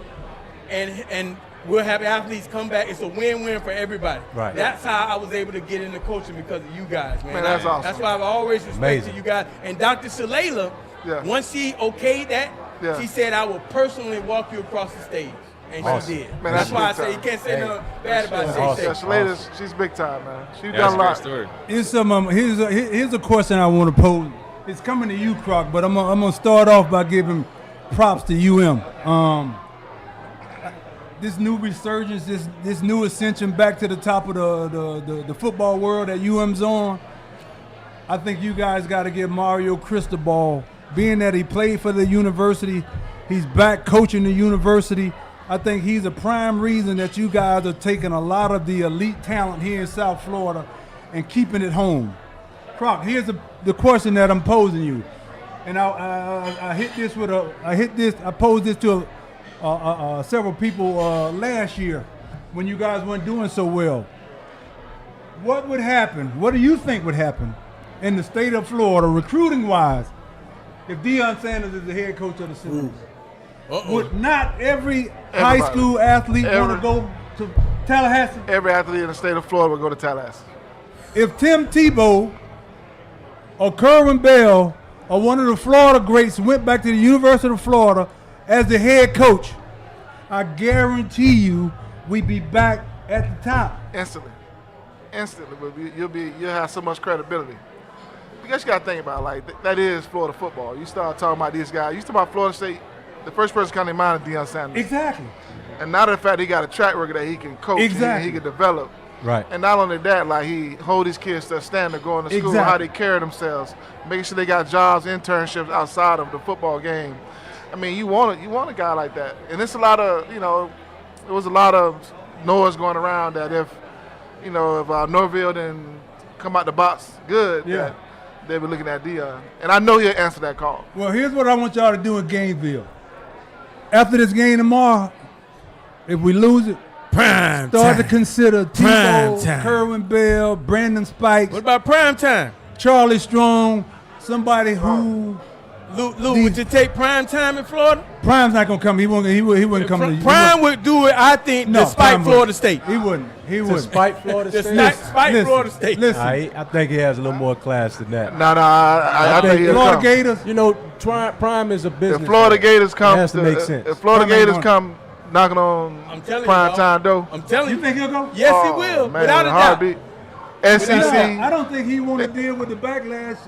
and we'll have athletes come back. It's a win-win for everybody. Right. That's how I was able to get into coaching, because of you guys, man. That's awesome. That's why I've always respected you guys. And Dr. Shalala, once she okayed that, she said, I will personally walk you across the stage. And she did. Man, that's why I say you can't say nothing bad about Shay. Shalala, she's big time, man. She's done a lot. Story. Here's a question I want to pose. It's coming to you, Croc, but I'm gonna start off by giving props to UM. This new resurgence, this new ascension back to the top of the football world that UM's on. I think you guys got to give Mario Cristobal, being that he played for the university, he's back coaching the university. I think he's a prime reason that you guys are taking a lot of the elite talent here in South Florida and keeping it home. Croc, here's the question that I'm posing you, and I posed this to several people last year when you guys weren't doing so well. What would happen? What do you think would happen in the state of Florida, recruiting-wise, if Deion Sanders is the head coach of the Seminoles? Would not every high school athlete want to go to Tallahassee? Every athlete in the state of Florida would go to Tallahassee. If Tim Tebow or Kerwin Bell or one of the Florida greats went back to the University of Florida as the head coach, I guarantee you we'd be back at the top. Instantly. But you'll have so much credibility. Because you got to think about it, that is Florida football. You start talking about these guys. You talk about Florida State, the first person coming to mind is Deion Sanders. Exactly. And not the fact he got a track record that he can coach and he can develop. Right. And not only that, he hold his kids to a standard going to school, how they carry themselves, making sure they got jobs, internships outside of the football game. I mean, you want a guy like that. And it's a lot of, there was a lot of noise going around that if Norville didn't come out the box good, that they were looking at Deion. And I know he'll answer that call. Well, here's what I want y'all to do in Gainesville. After this game tomorrow, if we lose it, start to consider Tebow, Kerwin Bell, Brandon Spikes. What about prime time? Charlie Strong, somebody who. Lou, would you take prime time in Florida? Prime's not gonna come. He wouldn't come. Prime would do it, I think, despite Florida State. He wouldn't. Despite Florida State. Despite Florida State. Listen, I think he has a little more class than that. No, I think he'll Florida come. Gators. Prime is a business. If Florida Gators come, it has to make sense. If Florida Gators come knocking on prime time door, I'm telling you. You think he'll go? Yes, he will. Man, without a doubt. SEC. I don't think he want to deal with the backlash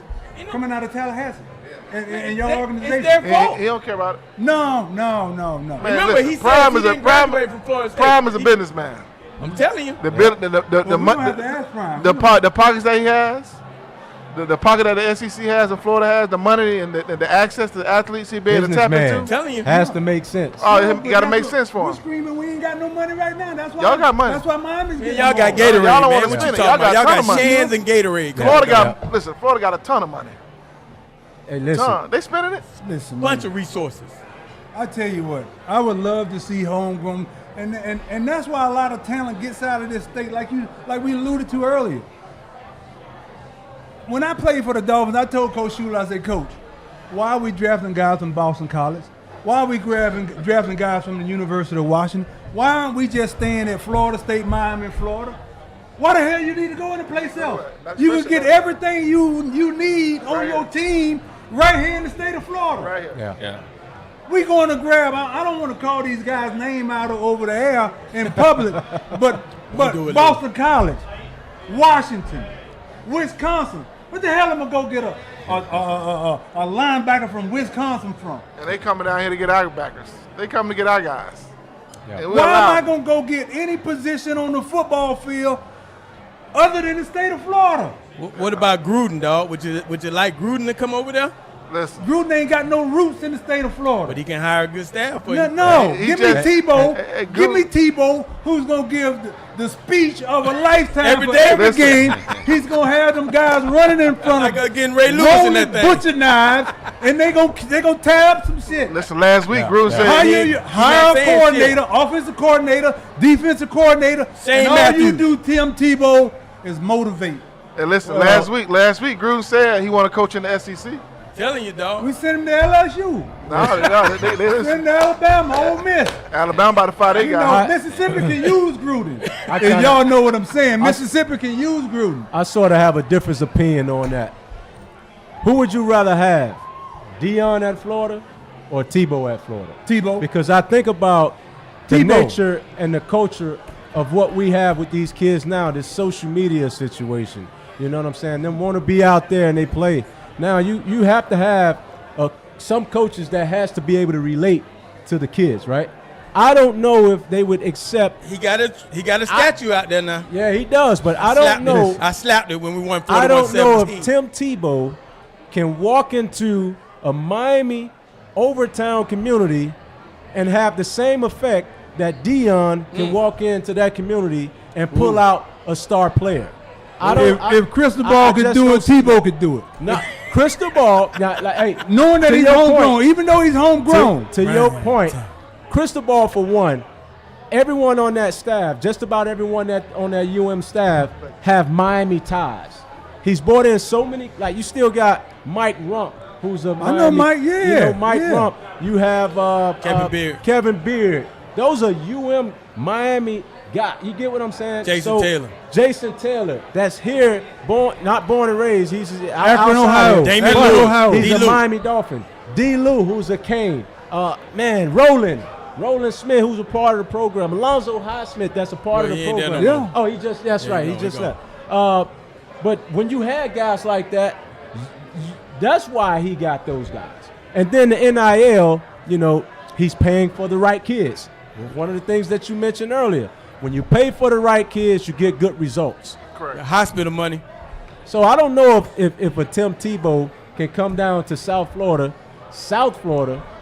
coming out of Tallahassee. And your organization. It's their fault. He don't care about it. No. Man, remember, listen, he said he didn't graduate from Florida State. Prime is a businessman. I'm telling you. The we don't have to ask Prime. The pockets that he has, the pocket that the SEC has and Florida has, the money and the access to the athletes he be able to tap into. I'm telling you. Has to make sense. Oh, you got to make sense for We're him. screaming we ain't got no money right now. That's why Y'all got money. That's why Miami's getting Y'all got more. Gatorade, Y'all don't man. wanna What you spend it. talking about? Y'all ton of got money. Shans and Gatorade. Florida got a ton of money. Hey, listen. Ton. They spending it. Listen, Bunch of resources. I tell you what, I would love to see homegrown, and that's why a lot of talent gets out of this state, like we alluded to earlier. When I played for the Dolphins, I told Coach Shula, I said, Coach, why are we drafting guys from Boston College? Why are we drafting guys from the University of Washington? Why aren't we just staying at Florida State, Miami, Florida? Why the hell you need to go in a place else? You can get everything you need on your team right here in the state of Florida. Right here. Yeah. We going to grab. I don't want to call these guys' name out over the air in public, but Boston College, Washington, Wisconsin, What the hell am I go get a linebacker from Wisconsin from? And they coming down here to get our backers. They coming to get our guys. Yeah. Why am I gonna go get any position on the football field other than the state of Florida? What about Gruden, dog? Would you like Gruden to come over there? Listen, Gruden ain't got no roots in the state of Florida. But he can hire a good staff for you. No. Give me Tebow. Give me Tebow, who's going to give the speech of a lifetime for every game. He's going to have them guys running in front of getting Ray Lewis in that thing. Butcher knives, and they gonna tie up some shit. Listen, last week, Gruden said hire a coordinator, offensive coordinator, defensive coordinator, and all you do, Tim Tebow, is motivate. And listen, last week, Gruden said he want to coach in the SEC. Telling you, dog. We sent him to LSU. No, they sent him to Alabama, Ole Miss. Alabama about to fight they guys. Mississippi can use Gruden. If y'all know what I'm saying, Mississippi can use Gruden. I sort of have a different opinion on that. Who would you rather have, Deion at Florida or Tebow at Florida? Tebow. Because I think about the nature and the culture of what we have with these kids now, this social media situation. You know what I'm saying? Them want to be out there and they play. Now, you have to have some coaches that has to be able to relate to the kids, right? I don't know if they would accept. He got a statue out there now. Yeah, he does, but I don't know. I slapped it when we won 41-17. I don't know if Tim Tebow can walk into a Miami Overtown community and have the same effect that Deion can walk into that community and pull out a star player. If Cristobal could do it, Tebow could do it. No, Cristobal, knowing that he's homegrown, even though he's homegrown. To your point, Cristobal, for one, everyone on that staff, just about everyone on that UM staff, have Miami ties. He's brought in so many. Like, you still got Mike Rump, who's a Miami. I know Mike. Yeah, you know Mike Rump. You have Kevin Beard. Those are UM Miami guys. You get what I'm saying? Jason Taylor. That's here, not born and raised. He's Akron, Ohio. He's a Miami Dolphin. D. Lou, who's a Cane. Roland Smith, who's a part of the program. Alonzo Highsmith, that's a part of the program. Yeah. Oh, that's right. He just left. But when you had guys like that, that's why he got those guys. And then the NIL, he's paying for the right kids. One of the things that you mentioned earlier. When you pay for the right kids, you get good results. Correct. Hospital money. So I don't know if a Tim Tebow can come down to South Florida,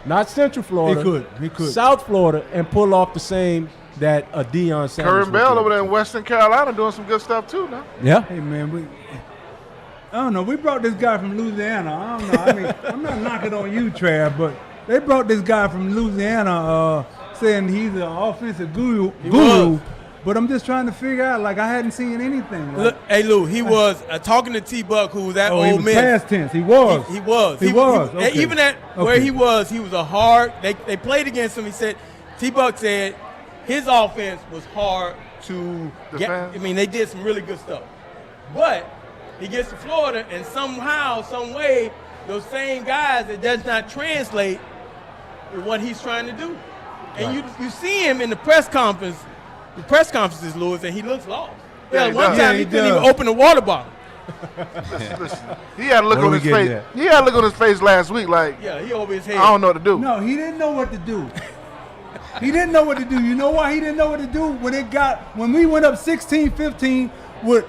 not Central Florida. He could. South Florida, and pull off the same that a Deion Sanders. Curran Bell over there in Western Carolina doing some good stuff too now. Yeah. Hey man, I don't know. We brought this guy from Louisiana. I don't know. I mean, I'm not knocking on you, Trav, but they brought this guy from Louisiana. Saying he's an offensive guru, but I'm just trying to figure out. Like, I hadn't seen anything. Like, hey Lou, he was talking to T-Buck, who was at Ole Miss. Past tense. He was. He was. Okay. Even at where he was a hard. They played against him. He said, T-Buck said his offense was hard to get. I mean, they did some really good stuff, but he gets to Florida, and somehow, some way, those same guys, it does not translate with what he's trying to do. And you see him in the press conferences, Lewis, and he looks lost. One time he couldn't even open a water bottle. Listen, he had a look on his face. He had a look on his face last week, like, he over his head. I don't know what to do. No, he didn't know what to do. He didn't know what to do. You know why he didn't know what to do? When we went up 16-15 with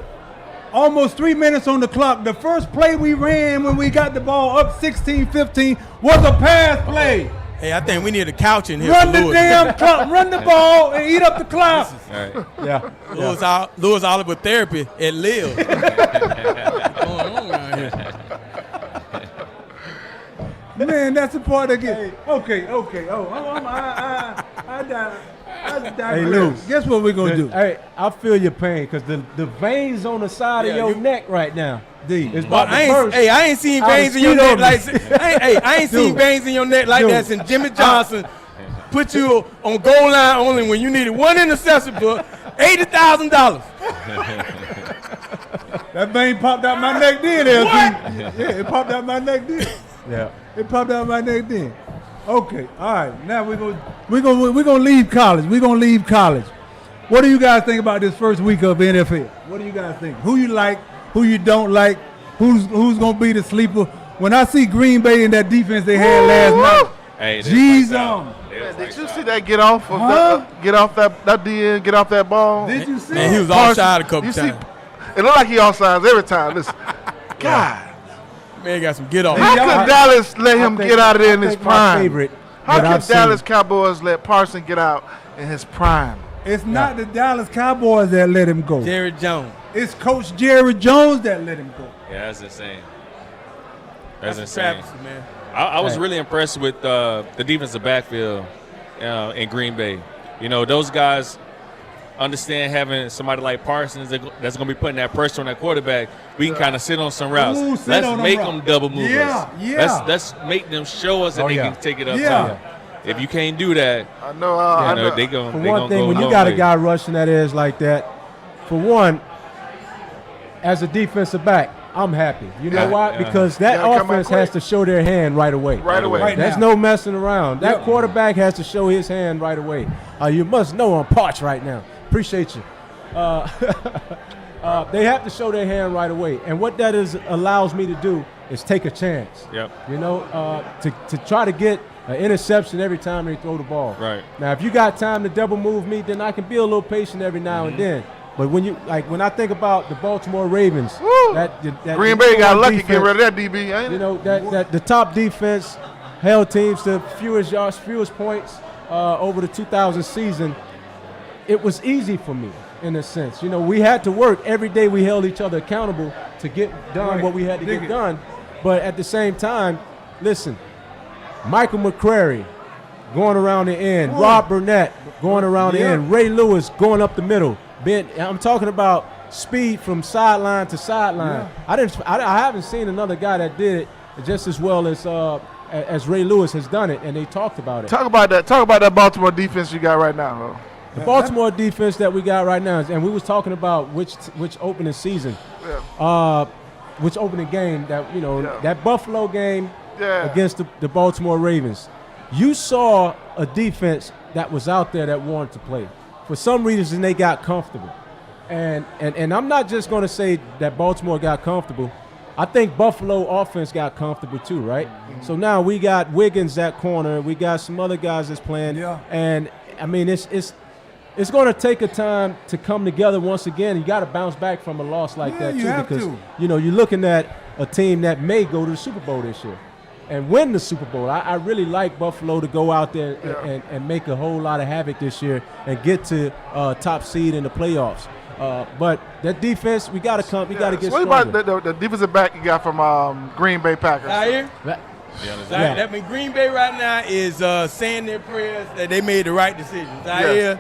almost 3 minutes on the clock, the first play we ran when we got the ball up 16-15 was a pass play. Hey, I think we need a couch in here. Run the damn clock, run the ball, and eat up the clock. Right. Yeah. Lewis Oliver therapy at Live. Man, that's the part that gets. Okay. Oh, I digress. Hey, Lou, guess what we're gonna do? Hey, I feel your pain because the veins on the side of your neck right now. It's about to burst. Hey, I ain't seen veins in your neck like. I ain't seen veins in your neck like that since Jimmy Johnson put you on goal line only when you needed one interception for $80,000. That vein popped out my neck then, LT. Yeah, it popped out my neck then. Yeah, it popped out my neck then. Okay, all right. Now we're gonna leave college. We're gonna leave college. What do you guys think about this first week of NFL? What do you guys think? Who you like? Who you don't like? who's going to be the sleeper. When I see Green Bay in that defense they had last night, hey, Jesus. Did you see that get off of get off that DN, get off that ball? Did you see? Man, he was offside a couple times. It looked like he offsides every time. Listen, God. Man, got some get off. How could Dallas let him get out of there in his prime? Favorite How could Dallas Cowboys let Parson get out in his prime? It's not the Dallas Cowboys that let him go. Jerry Jones. It's Coach Jerry Jones that let him go. Yeah, that's insane. That's insane. Travesty, man. I was really impressed with the defensive backfield in Green Bay. You know, those guys understand having somebody like Parsons that's going to be putting that pressure on that quarterback. We can kind of sit on some routes. Let's make them double movers. Yeah. Let's make them show us that they can take it up. Yeah. If you can't do that, I know. they going For to one thing, go when you got a guy rushing that edge like that, for one, as a defensive back, I'm happy. You know why? Because that offense has to show their hand right away. Right away. There's no messing around. That quarterback has to show his hand right away. You must know I'm parched right now. Appreciate you. They have to show their hand right away. And what that allows me to do is take a chance. Yep. You know, to try to get an interception every time they throw the ball. Right. Now, if you got time to double move me, then I can be a little patient every now and then. But when I think about the Baltimore Ravens, that Green Bay got lucky getting rid of that DB. Ain't you know that the top defense held teams to fewest yards, fewest points over the 2000 season. It was easy for me in a sense. You know, we had to work every day. We held each other accountable to get done what we had to get done. But at the same time, listen, Michael McCrary going around the end, Rob Burnett going around the end, Ray Lewis going up the middle. I'm talking about speed from sideline to sideline. I haven't seen another guy that did it just as well as Ray Lewis has done it, and they talked about it. Talk about that Baltimore defense you got right now, bro. The Baltimore defense that we got right now, and we was talking about which opening season, which opening game that Buffalo game against the Baltimore Ravens. You saw a defense that was out there that wanted to play. For some reason, they got comfortable. And I'm not just going to say that Baltimore got comfortable. I think Buffalo offense got comfortable too, right? Mm-hmm. So now we got Wiggins at corner. We got some other guys that's playing. Yeah. And, I mean, it's going to take a time to come together once again. You got to bounce back from a loss like that too, because you're looking at a team that may go to the Super Bowl this year and win the Super Bowl. I really like Buffalo to go out there and make a whole lot of havoc this year and get to top seed in the playoffs. But that defense, we got to get stronger. What about the defensive back you got from Green Bay Packers? Zaire? That means Green Bay right now is saying their prayers that they made the right decision. Zaire,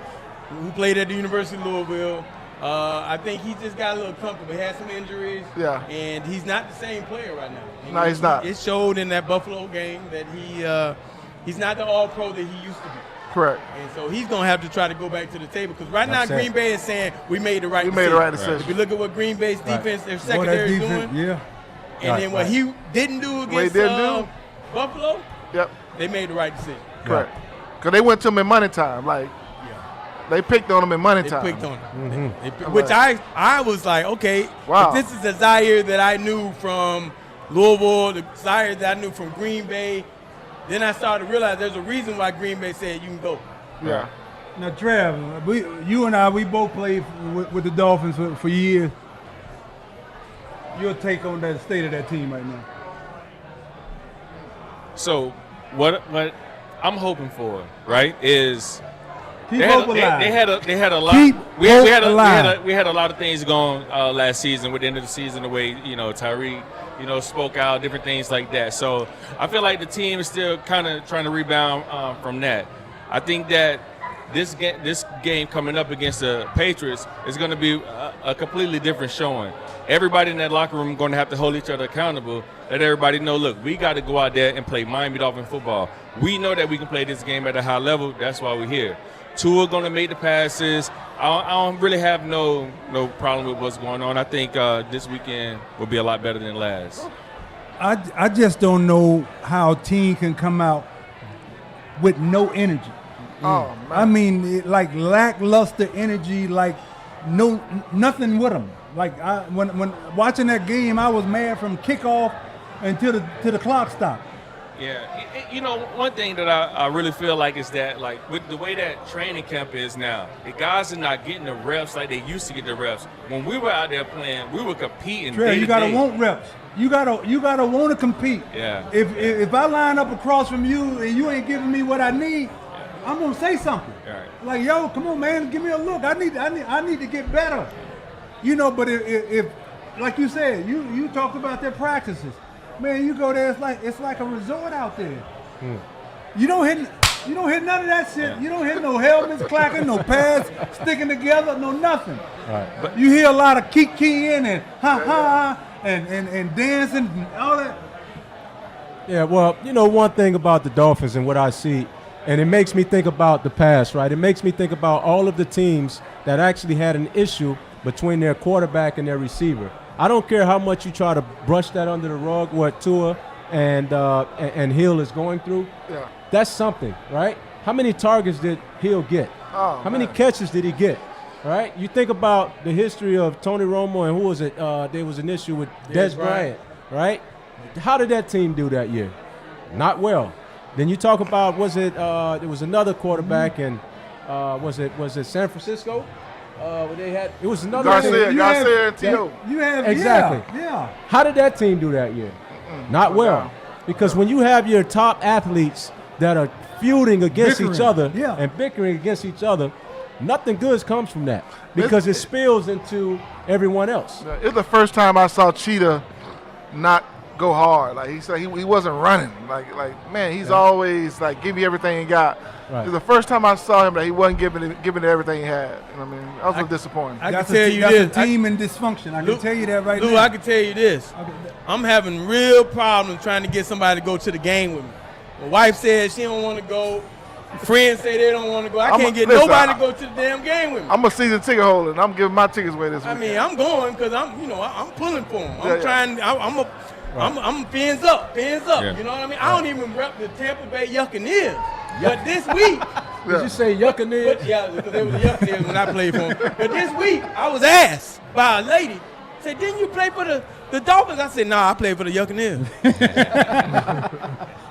who played at the University of Louisville, I think he just got a little comfortable. He had some injuries, and he's not the same player right now. No, he's not. It showed in that Buffalo game that he's not the all-pro that he used to be. Correct. And so he's going to have to try to go back to the table because right now Green Bay is saying we made the right decision. We made the right decision. If you look at what Green Bay's defense, their secondary is doing, and then what he didn't do against Buffalo, they made the right decision. Correct. Because they went to him in money time. They picked on him in money time. They picked on him. Which I was like, okay, if this is the Zaire that I knew from Louisville, the Zaire that I knew from Green Bay, then I started to realize there's a reason why Green Bay said you can go. Yeah. Now, Trav, you and I, we both played with the Dolphins for years. Your take on that state of that team right now? So, what I'm hoping for, right, is they had a lot. We had a lot of things going last season. With the end of the season, the way Tyreek spoke out, different things like that. So I feel like the team is still kind of trying to rebound from that. I think that this game coming up against the Patriots is going to be a completely different showing. Everybody in that locker room going to have to hold each other accountable. Let everybody know, look, we got to go out there and play Miami Dolphin football. We know that we can play this game at a high level. That's why we're here. Tua going to make the passes. I don't really have no problem with what's going on. I think this weekend will be a lot better than last. I just don't know how a team can come out with no energy. Oh, man. I mean, like lackluster energy, like nothing with them. Like when watching that game, I was mad from kickoff until the clock stopped. Yeah, you know, one thing that I really feel like is that, like, with the way that training camp is now, the guys are not getting the reps like they used to get the reps. When we were out there playing, we were competing. Trey, you gotta want reps. You gotta want to compete. Yeah. If I line up across from you and you ain't giving me what I need, I'm gonna say something. Right. Like, yo, come on, man, give me a look. I need to get better. You know, but if like you said, you talked about their practices. Man, you go there, it's like a resort out there. You don't hit none of that shit. You don't hit no helmets clacking, no pads sticking together, no nothing. Right. But you hear a lot of kicking and ha and dancing and all that. Yeah, well, you know, one thing about the Dolphins and what I see, and it makes me think about the past, right? It makes me think about all of the teams that actually had an issue between their quarterback and their receiver. I don't care how much you try to brush that under the rug, what Tua and Hill is going through. Yeah. That's something, right? How many targets did Hill get? How many catches did he get? Right? You think about the history of Tony Romo and who was it? There was an issue with Des Bryant, right? How did that team do that year? Not well. Then you talk about there was another quarterback and was it San Francisco? Where they had it was another Garcia and T.O. You have exactly. Yeah. How did that team do that year? Not well. Because when you have your top athletes that are feuding against each other and bickering against each other, nothing good comes from that because it spills into everyone else. It's the first time I saw Cheetah not go hard. Like he said, he wasn't running. Like man, he's always like give me everything he got. Right. It's the first time I saw him that he wasn't giving it everything he had. I mean, that was a little disappointing. I can tell you this. That's a team in dysfunction. I can tell you that right now. Lou, I can tell you this. I'm having real problems trying to get somebody to go to the game with me. My wife says she don't want to go. Friends say they don't want to go. I can't get nobody to go to the damn game with me. I'm a season ticket holder, and I'm giving my tickets away this week. I mean, I'm going because I'm pulling for them. I'm trying. I'm fins up. Yeah. You know what I mean? I don't even rep the Tampa Bay Buccaneers. But this week, did you say Buccaneers? Yeah, because they were the Buccaneers when I played for them. But this week, I was asked by a lady, said, didn't you play for the Dolphins? I said, nah, I played for the Buccaneers.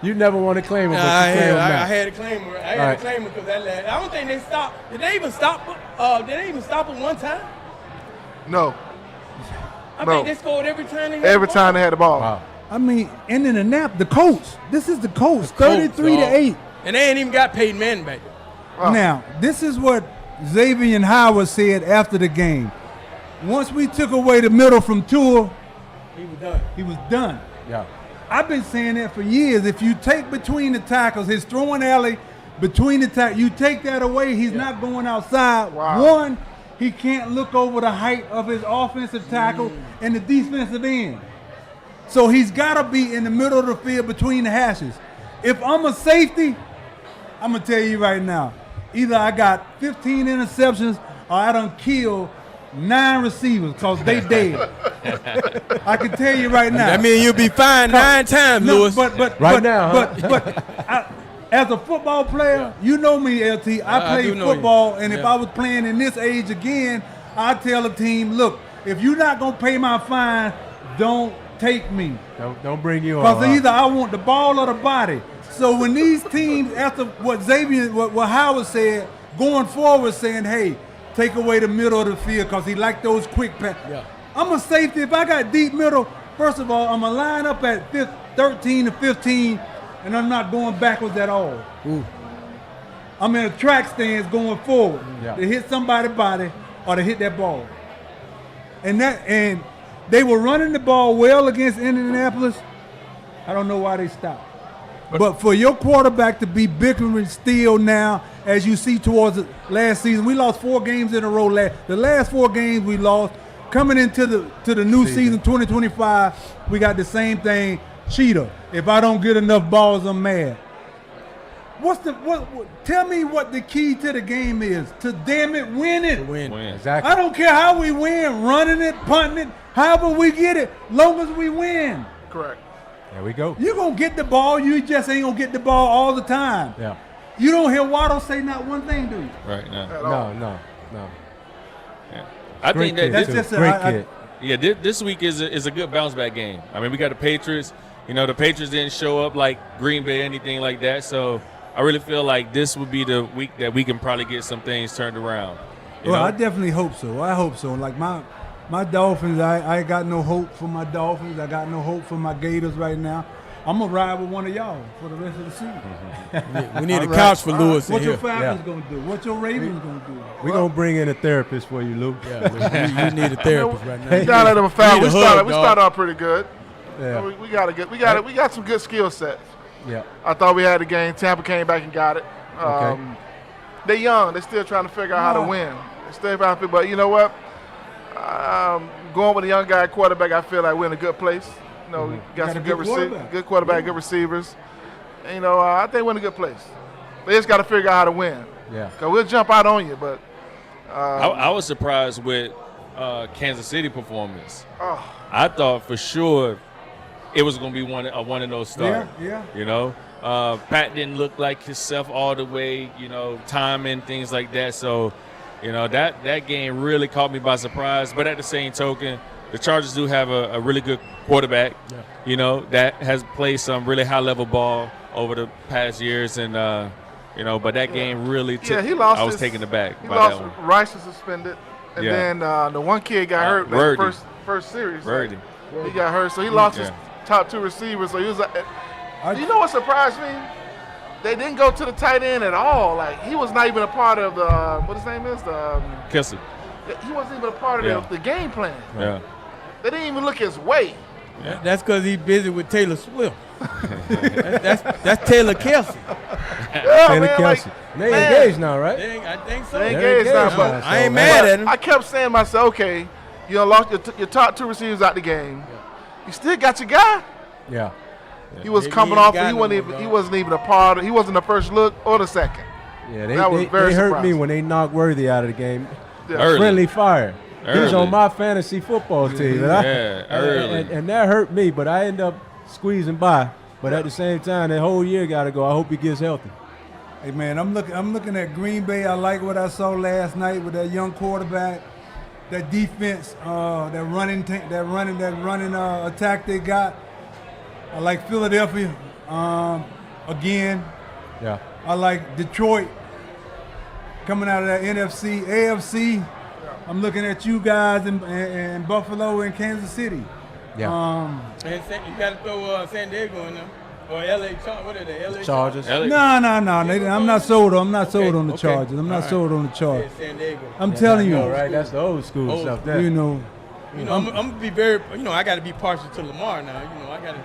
You never want to claim it, but I you claim it now. had to claim her. I had to claim her because that lad. I don't think they stopped. Did they even stop her one time? No. I think they scored every time they had the ball. Wow. I mean, ending the nap, the coach. This is the coach, 33-8. And they ain't even got Peyton Manning back there. Wow. Now, this is what Xavier Howard said after the game. Once we took away the middle from Tua, he was done. Yeah. I've been saying that for years. If you take between the tackles, his throwing alley between the tackles, you take that away, he's not going outside. Wow. One, he can't look over the height of his offensive tackle and the defensive end. So he's got to be in the middle of the field between the hashes. If I'm a safety, I'm going to tell you right now, either I got 15 interceptions or I done killed 9 receivers because they dead. I can tell you right now. That means you'll be fined 9 times, Lewis. But as a football player, you know me, LT. I played football, and if I was playing in this age again, I'd tell a team, look, if you're not going to pay my fine, don't take me. Don't bring you on. Because either I want the ball or the body. So when these teams, after what Howard said, going forward saying, hey, take away the middle of the field because he liked those quick passes. Yeah. I'm a safety. If I got deep middle, first of all, I'm going to line up at 13 to 15, and I'm not going backwards at all. Ooh. I'm in a track stance going forward to hit somebody's body or to hit that ball. And they were running the ball well against Indianapolis. I don't know why they stopped. But for your quarterback to be bickering still now, as you see towards the last season, we lost 4 games in a row. The last 4 games we lost. Coming into the new season 2025, we got the same thing. Cheetah. If I don't get enough balls, I'm mad. Tell me what the key to the game is. To damn it, win it. Win. Exactly. I don't care how we win, running it, punting it, however we get it, long as we win. Correct. There we go. You're going to get the ball. You just ain't going to get the ball all the time. Yeah. You don't hear Waddle say not one thing, do you? Right now. No. Yeah. I think that That's this, just Great kid. this week is a good bounce back game. I mean, we got the Patriots. You know, the Patriots didn't show up like Green Bay or anything like that. So I really feel like this would be the week that we can probably get some things turned around. Well, I definitely hope so. I hope so. Like my Dolphins, I got no hope for my Dolphins. I got no hope for my Gators right now. I'm going to ride with one of y'all for the rest of the season. We need a couch for Lewis in What here. your Falcons going to do? What your Ravens going to do? We're going to bring in a therapist for you, Lou. Yeah, you need a therapist right now. Down at them foul. We hug, started off pretty good. Yeah. We got some good skill sets. Yeah. I thought we had the game. Tampa came back and got it. Okay. They're young. They're still trying to figure out how to win. They're still trying to figure, but you know what? Going with a young guy quarterback, I feel like we're in a good place. You know, we got some good quarterback, good receivers. And, you know, I think we're in a good place. They just got to figure out how to win. Yeah. Because we'll jump out on you, but I was surprised with Kansas City performance. Oh. I thought for sure it was going to be one of those starts. Yeah. You know, Pat didn't look like himself all the way. You know, timing, things like that. So, you know, that game really caught me by surprise. But at the same token, the Chargers do have a really good quarterback. Yeah. You know, that has played some really high level ball over the past years, and you know, but that game really took. he lost. I was taken aback He by lost. that one. Rice was suspended, and then the one kid got hurt Verdi. that first series. Verdi. He got hurt, so he lost his top two receivers. So he was like, you know what surprised me? They didn't go to the tight end at all. Like, he was not even a part of the what his name is, the Kessler. he wasn't even a part of the game plan. Yeah. They didn't even look his way. Yeah, that's because he's busy with Taylor Swift. that's Taylor Kelsey. Taylor Kelsey. They engaged now, right? I think so. They engaged now, but I ain't mad at him. I kept saying to myself, okay, you done lost your top two receivers out the game. You still got your guy. Yeah. He was He coming ain't off, got and no he more, wasn't even a part of. He wasn't the first look or the second. Yeah, That was they very hurt me surprising. when they knocked Worthy out of the game. Yeah. Early. Friendly fire. He was Early. on my fantasy football team. early. And that hurt me, but I ended up squeezing by. But at the same time, that whole year got to go. I hope he gets healthy. Hey man, I'm looking at Green Bay. I like what I saw last night with that young quarterback, that defense, that running attack they got. I like Philadelphia again. Yeah. I like Detroit coming out of that NFC, AFC. I'm looking at you guys in Buffalo and Kansas City. Yeah. And you got to throw San Diego in there. Or LA, what are they? LA Chargers. LA. No. I'm not sold on the Okay. Chargers. I'm not sold on the Chargers. San Diego. I'm telling you, All right, that's the old school Old stuff school. there. you know, I'm gonna be very. I got to be partial to Lamar now. I got to.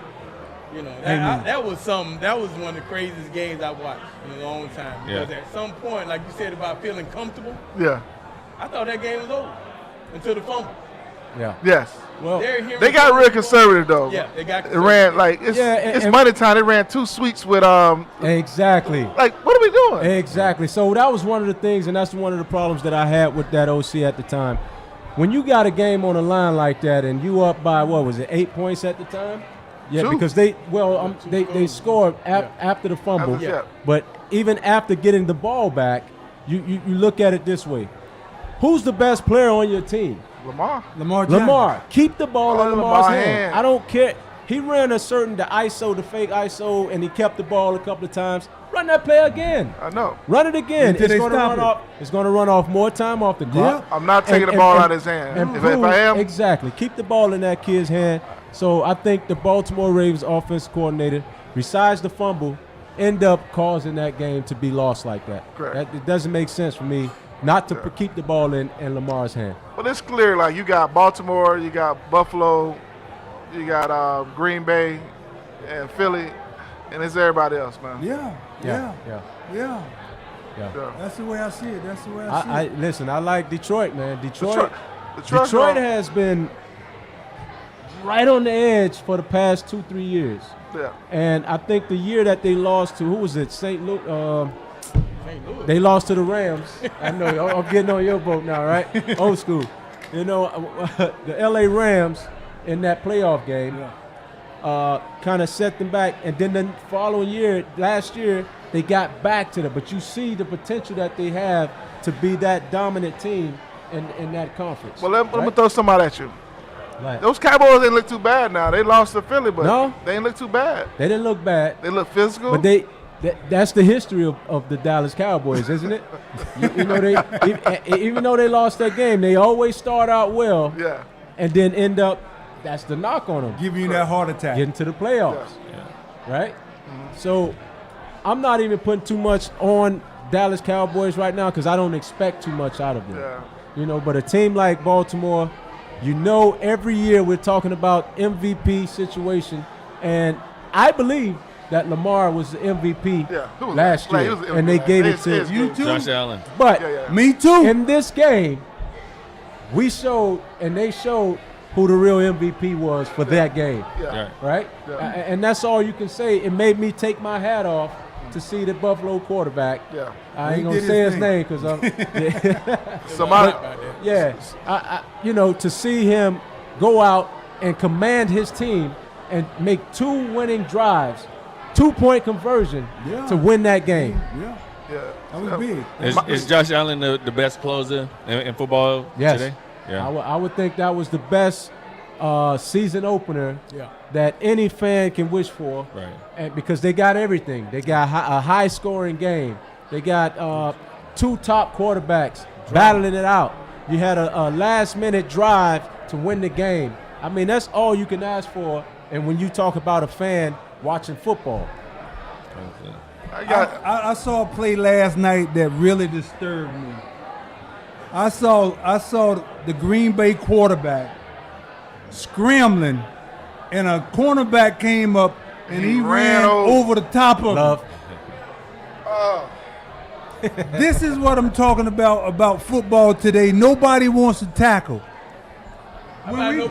That was something. That was one of the craziest games I watched in a long time. Yeah. Because at some point, like you said about feeling comfortable, Yeah. I thought that game was over until the fumble. Yeah. Yes. Well, They got real conservative though. Yeah, they got. It ran like it's money time. They ran two sweeps with exactly. Like, what are we doing? Exactly. So that was one of the things, and that's one of the problems that I had with that OC at the time. When you got a game on the line like that, and you up by 8 points at the time? Yeah, 2. because they scored after the fumble. Yeah. But even after getting the ball back, you look at it this way: who's the best player on your team? Lamar. Lamar. Keep the ball in Lamar's Lamar's hand. hand. I don't care. He ran the fake ISO, and he kept the ball a couple of times. Run that play again. I know. Run it again. Until they stop it. It's going to run off more time off the clock. I'm not taking the ball out of his hand. And If I am, exactly. Keep the ball in that kid's hand. So I think the Baltimore Ravens offensive coordinator, besides the fumble, end up causing that game to be lost like that. Correct. It doesn't make sense for me not to keep the ball in Lamar's hand. but it's clear. Like, you got Baltimore, you got Buffalo, you got Green Bay, and Philly, and it's everybody else, man. Yeah. Yeah. That's the way I see it. That's the way I see it. Listen, I like Detroit, man. Detroit Detroit has been right on the edge for the past 2-3 years. Yeah. And I think the year that they lost to, who was it? St. Louis. They lost to the Rams. I know, I'm getting on your boat now, right? Old school. The LA Rams in that playoff game kind of set them back. And then the following year, last year, they got back to them. But you see the potential that they have to be that dominant team. in that conference. Well, let me throw somebody at you. Right. Those Cowboys didn't look too bad now. They lost to Philly, but they didn't look too bad. They didn't look bad. They look physical. But that's the history of the Dallas Cowboys, isn't it? you know, even though they lost that game, they always start out well. Yeah. And then end up, that's the knock on them. Giving you that heart attack. Getting to the playoffs. Yeah. Right? Mm-hmm. So I'm not even putting too much on Dallas Cowboys right now because I don't expect too much out of them. Yeah. You know, but a team like Baltimore, you know, every year we're talking about MVP situation, and I believe that Lamar was the MVP last year, and they gave it to you too. Josh Allen. But me too. In this game, we showed, and they showed who the real MVP was for that game. Yeah. Right? Yeah. And that's all you can say. It made me take my hat off to see the Buffalo quarterback. Yeah. I ain't gonna say his name because I'm. Somebody. You know, to see him go out and command his team and make 2 winning drives, 2-point conversion to win that game. Yeah. Yeah. That was big. Is Josh Allen the best closer in football today? Yeah. I would think that was the best season opener that any fan can wish for. Right. And because they got everything. They got a high-scoring game. They got 2 top quarterbacks battling it out. You had a last-minute drive to win the game. I mean, that's all you can ask for. And when you talk about a fan watching football. Okay. I saw a play last night that really disturbed me. I saw the Green Bay quarterback scrambling, and a cornerback came up and he ran over the top of him. This is what I'm talking about football today. Nobody wants to tackle. When we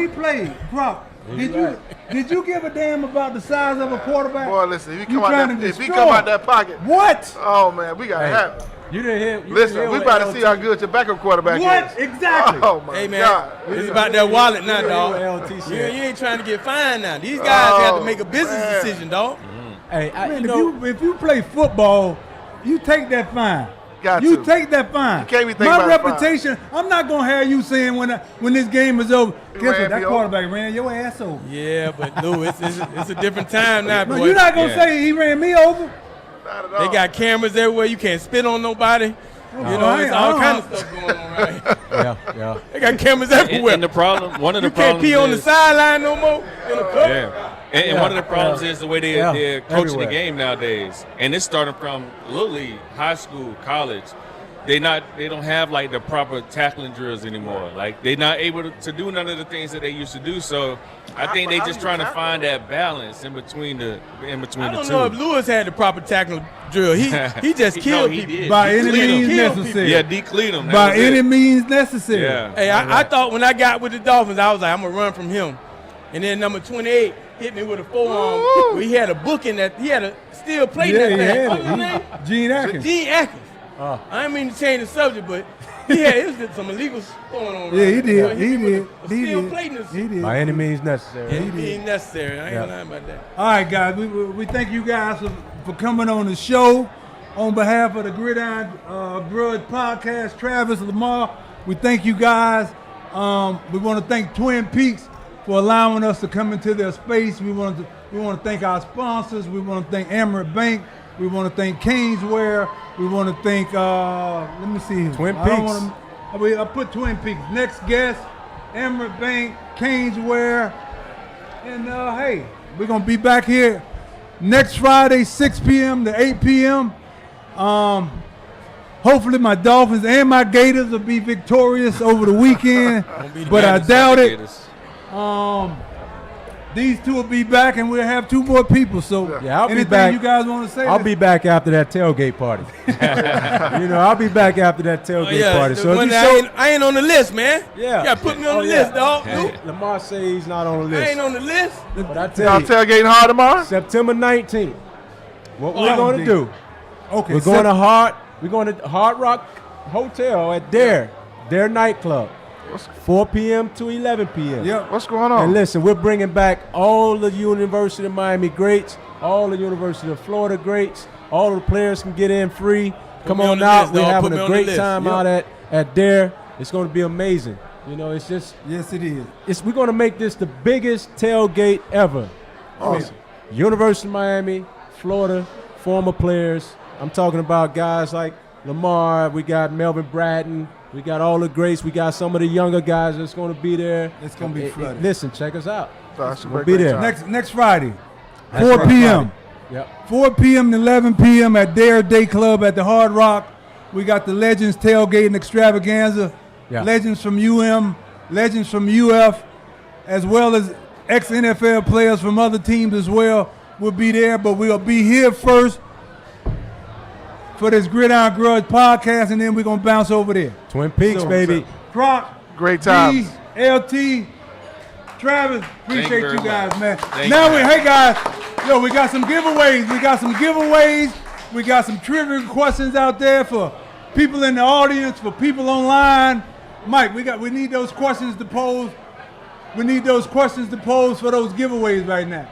played, Brock, did you give a damn about the size of a quarterback? Boy, listen, if he come out that pocket. What? Oh, man, we got to have it. You didn't hear. Listen, we about to see how good your backup quarterback is. What? Exactly. Oh, my God. It's about that wallet now, dog. You ain't trying to get fined now. These guys have to make a business decision, dog. Hey, if you play football, you take that fine. You take that fine. You can't be thinking My about reputation, I'm not going to have you saying when this game is over, guess what, that quarterback ran your ass over. Yeah, but Lou, it's a different time now, boy. No, you're not going to say he ran me over. They got cameras everywhere. You can't spit on nobody. You know, there's all kind of stuff going on, right? Yeah. They got cameras everywhere. And the problem, one of the you can't problems pee on the is- sideline no more in a cup. Yeah. And one of the problems is the way they're coaching everywhere. the game nowadays. And it's starting from little league, high school, college. They don't have like the proper tackling drills anymore. Like they're not able to do none of the things that they used to do. So I think they just trying to find that balance in between the I two. don't know if Lewis had the proper tackling drill. He just killed people. did. By any Decleat means them. necessary. Yeah, decleat them. By any means necessary. Yeah. Hey, I thought when I got with the Dolphins, I was like, I'm gonna run from him. And then number 28 hit me with a forearm where he had a book in that. He had a steel plate in that thing. What's his name? Gene Atkins. Gene Atkins. I didn't mean to change the subject, but it was some illegals going on. Yeah, right? he did. He did. He did. He did. By any means necessary. It ain't necessary. I ain't lying about that. All right, guys. We thank you guys for coming on the show. On behalf of the Gridiron Grudge Podcast, Travis, Lamar, we thank you guys. We want to thank Twin Peaks for allowing us to come into their space. We want to thank our sponsors. We want to thank Amaret Bank. We want to thank Caneswear. We want to thank, let me see. Twin Peaks. I put Twin Peaks. Next guest, Amaret Bank, Caneswear. And hey, we're going to be back here next Friday, 6 p.m. to 8 p.m. Hopefully my Dolphins and my Gators will be victorious over the weekend, but I doubt it. These two will be back, and we'll have 2 more people. So, I'll be anything back. you guys want to say? I'll be back after that tailgate party. I'll be back after that tailgate party. So I ain't on the list, man. Yeah. You got to put me on the list, dog. Lamar says he's not on the list. I ain't on the list. But I Y'all tell you, tailgating hard tomorrow? September 19th, what we're going to do, Okay. we're going to Hard Rock Hotel at Dare nightclub, 4 p.m. to 11 p.m. Yep. What's going on? And listen, we're bringing back all the University of Miami greats, all the University of Florida greats. All the players can get in free. Come me on on the out. list, We're dog. having Put me a on the great list. time out at Dare. It's going to be amazing. You know, it's just. Yes, it is. We're going to make this the biggest tailgate ever. Awesome. University of Miami, Florida, former players. I'm talking about guys like Lamar. We got Melvin Bratton. We got all the greats. We got some of the younger guys that's going to be there. It's going to be flooded. Listen, check us out. We'll be there. Next Friday, 4 p.m. Yep. 4 p.m. to 11 p.m. at Dare Day Club at the Hard Rock. We got the Legends Tailgating Extravaganza. Yeah. Legends from UM, legends from UF, as well as ex-NFL players from other teams as well will be there. But we'll be here first for this Gridiron Grudge podcast, and then we're going to bounce over there. Twin Peaks, baby. Croc. Great times. LT. Travis, appreciate you guys, man. Hey guys, we got some giveaways. We got some trivia questions out there for people in the audience, for people online. Mike, we need those questions to pose. We need those questions to pose for those giveaways right now.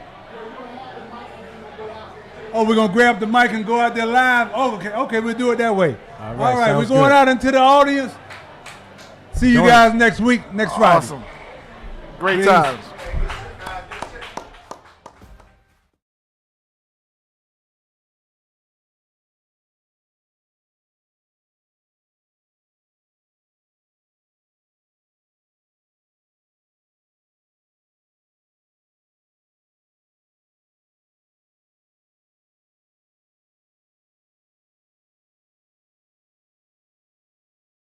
Oh, we're gonna grab the mic and go out there live. Oh, okay, we'll do it that way. All right, we're going out into the audience. See you guys next week, next Friday. Awesome. Great times.